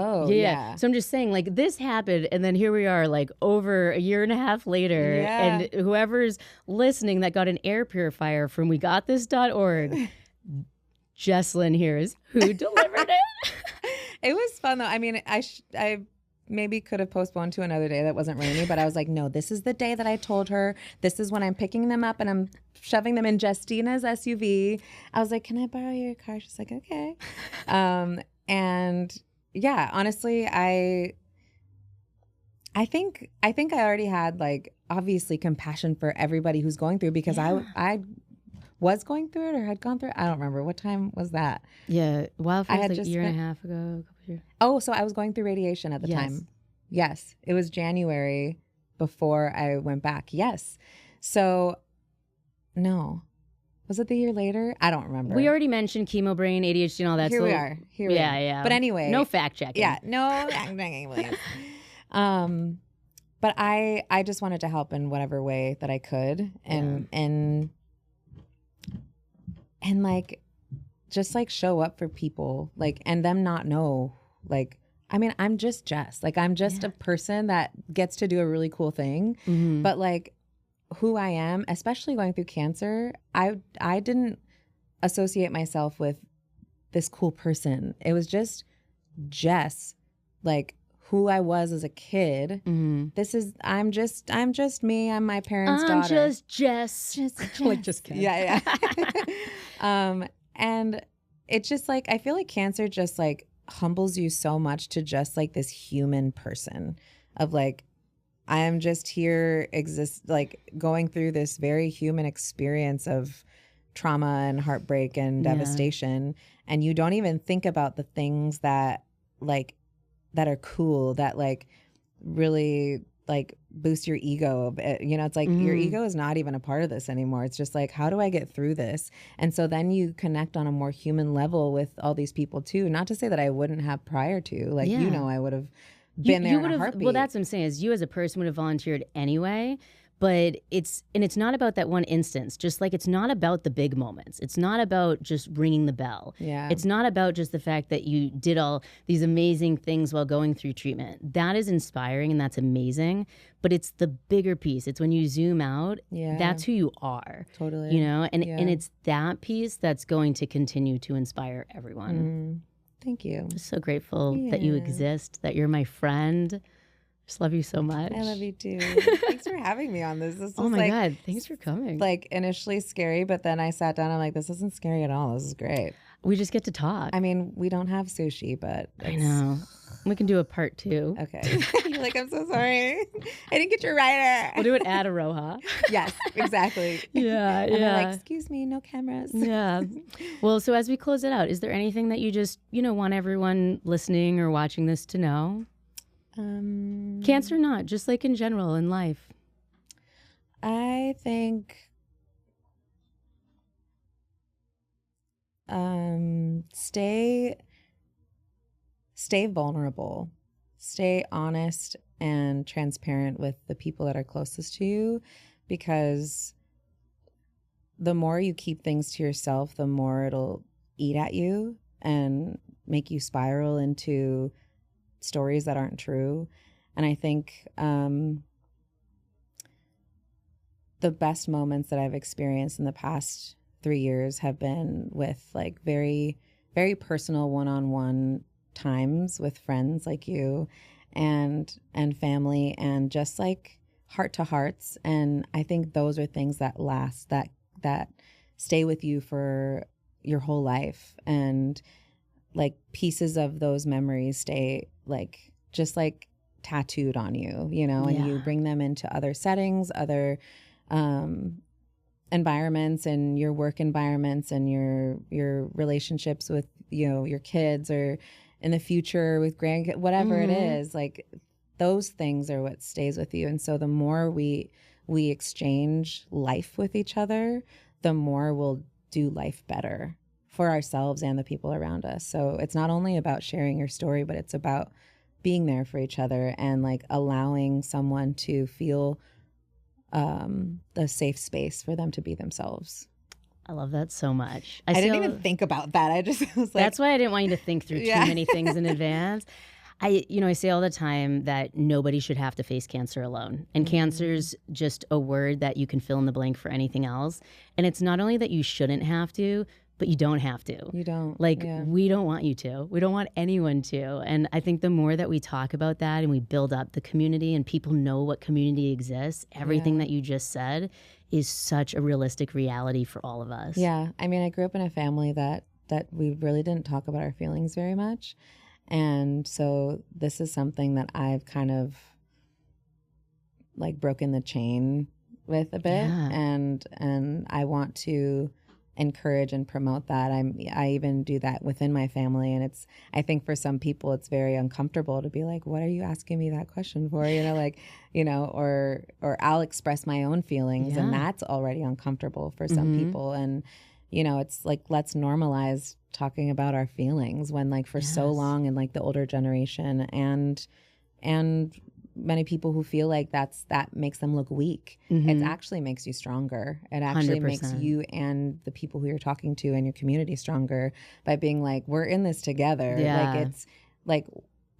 So I'm just saying, like, this happened, and then here we are, like, over a year and a half later, and whoever's listening that got an air purifier from wegotthis.org, Jeslyn here is who delivered it. It was fun though. I mean, I maybe could have postponed to another day that wasn't rainy, but I was like, no, this is the day that I told her. This is when I'm picking them up and I'm shoving them in Justina's SUV. I was like, can I borrow your car? She's like, okay. And yeah, honestly, I think I already had like obviously compassion for everybody who's going through, because I was going through it or had gone through it. I don't remember. What time was that? Yeah. Wildfire was like a year been, and a half ago, a couple years. Oh, so I was going through radiation at the time. Yes. It was January before I went back. Yes. So no. Was it the year later? I don't remember. We already mentioned chemo brain, ADHD, and all that. Here we are. Yeah. But anyway. No fact checking. Yeah. No fact checking, please. But I just wanted to help in whatever way that I could. And like, just like show up for people, like, and them not know, like, I mean, I'm just Jess. Like, I'm just a person that gets to do a really cool thing. Mm-hmm. But like, who I am, especially going through cancer, I didn't associate myself with this cool person. It was just Jess, like who I was as a kid. Mm-hmm. I'm just me. I'm my parents' daughter. I'm just Jess. Like, just kidding. Yeah. And it's just like, I feel like cancer just like humbles you so much to just like this human person of like, I am just here like going through this very human experience of trauma and heartbreak and devastation. And you don't even think about the things that like, that are cool, that like really like boost your ego. You know, it's like your ego is not even a part of this anymore. It's just like, how do I get through this? And so then you connect on a more human level with all these people too. Not to say that I wouldn't have prior to, like, you know, I would have been there in a heartbeat. Well, that's what I'm saying, is you as a person would have volunteered anyway. But it's not about that one instance. Just like it's not about the big moments. It's not about just ringing the bell. Yeah. It's not about just the fact that you did all these amazing things while going through treatment. That is inspiring and that's amazing. But it's the bigger piece. It's when you zoom out. Yeah. That's who you are. Totally. You know, and it's that piece that's going to continue to inspire everyone. Thank you. I'm so grateful that you exist. That you're my friend. Just love you so much. I love you too. Thanks for having me on this. This was my God. Thanks for coming. Like initially scary, but then I sat down. I'm like, this isn't scary at all. This is great. We just get to talk. I mean, we don't have sushi, but I know. We can do a part 2. Okay. You're like, I'm so sorry. I didn't get your rider. We'll do it at Aroha. Yes, exactly. Yeah. And they're like, excuse me, no cameras. Yeah. Well, so as we close it out, is there anything that you just, want everyone listening or watching this to know? Cancer, not just like in general in life. I think stay vulnerable, stay honest and transparent with the people that are closest to you, because the more you keep things to yourself, the more it'll eat at you and make you spiral into stories that aren't true. And I think the best moments that I've experienced in the past 3 years have been with like very, very personal one-on-one times with friends like you and family, and just like heart to hearts. And I think those are things that last, that stay with you for your whole life. And like pieces of those memories stay like just like tattooed on you, and you bring them into other settings, other environments, and your work environments, and your relationships with your kids, or in the future with grandkids, whatever it is. Like those things are what stays with you. And so the more we exchange life with each other, the more we'll do life better for ourselves and the people around us. So it's not only about sharing your story, but it's about being there for each other and like allowing someone to feel a safe space for them to be themselves. I love that so much. I didn't even think about that. I just was like, that's why I didn't want you to think through too many things in advance. I say all the time that nobody should have to face cancer alone. And cancer's just a word that you can fill in the blank for anything else. And it's not only that you shouldn't have to, but you don't have to. You don't. Like, we don't want you to. We don't want anyone to. And I think the more that we talk about that and we build up the community and people know what community exists, everything that you just said is such a realistic reality for all of us. Yeah. I mean, I grew up in a family that we really didn't talk about our feelings very much. And so this is something that I've kind of like broken the chain with a bit. And I want to encourage and promote that. I even do that within my family, and I think for some people it's very uncomfortable to be like, what are you asking me that question for? Or I'll express my own feelings, and that's already uncomfortable for some people. And it's like, let's normalize talking about our feelings when, like, for so long in like the older generation and many people who feel like that makes them look weak. It actually makes you stronger. It actually 100%. makes you and the people who you're talking to and your community stronger by being like, we're in this together.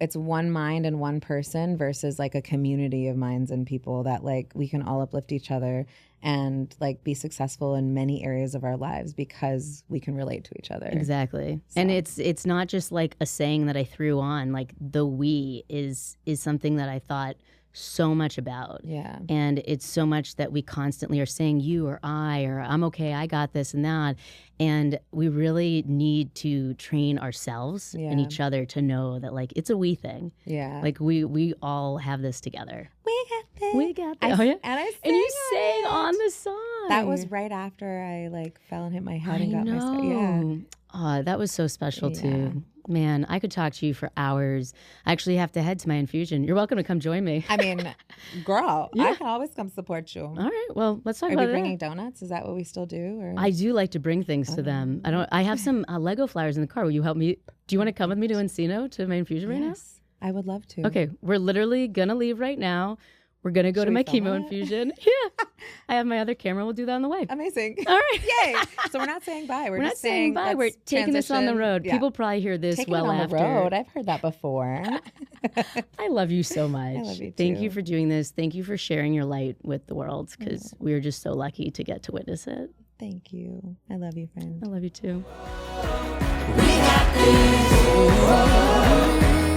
It's one mind and one person versus like a community of minds and people that like we can all uplift each other and like be successful in many areas of our lives because we can relate to each other. Exactly. So. And it's not just like a saying that I threw on, like the we is something that I thought so much about. Yeah. And it's so much that we constantly are saying you or I or I'm okay, I got this and that. And we really need to train ourselves and each other to know that like it's a we thing. Yeah. Like we all have this together. We got this. We got this. And you sang on the song. That was right after I like fell and hit my head and got my scar. Yeah. Oh, that was so special too. Man, I could talk to you for hours. I actually have to head to my infusion. You're welcome to come join me. I mean, girl, I can always come support you. All right. Well, let's talk Are about we it. bringing donuts? Is that what we still do? Or? I do like to bring things to them. I have some Lego flowers in the car. Will you help me? Do you want to come with me to Encino to my infusion right now? I would love to. Okay. We're literally going to leave right now. We're going to go to my chemo infusion. Yeah. I have my other camera. We'll do that on the way. Amazing. All right. Yay. So we're not saying bye. We're not just saying bye. We're taking this on the road. Yeah. People probably hear this taking well it on after. The road. I've heard that before. I love you so much. I love you too. Thank you for doing this. Thank you for sharing your light with the world because we are just so lucky to get to witness it. Thank you. I love you, friend. I love you too. We got this.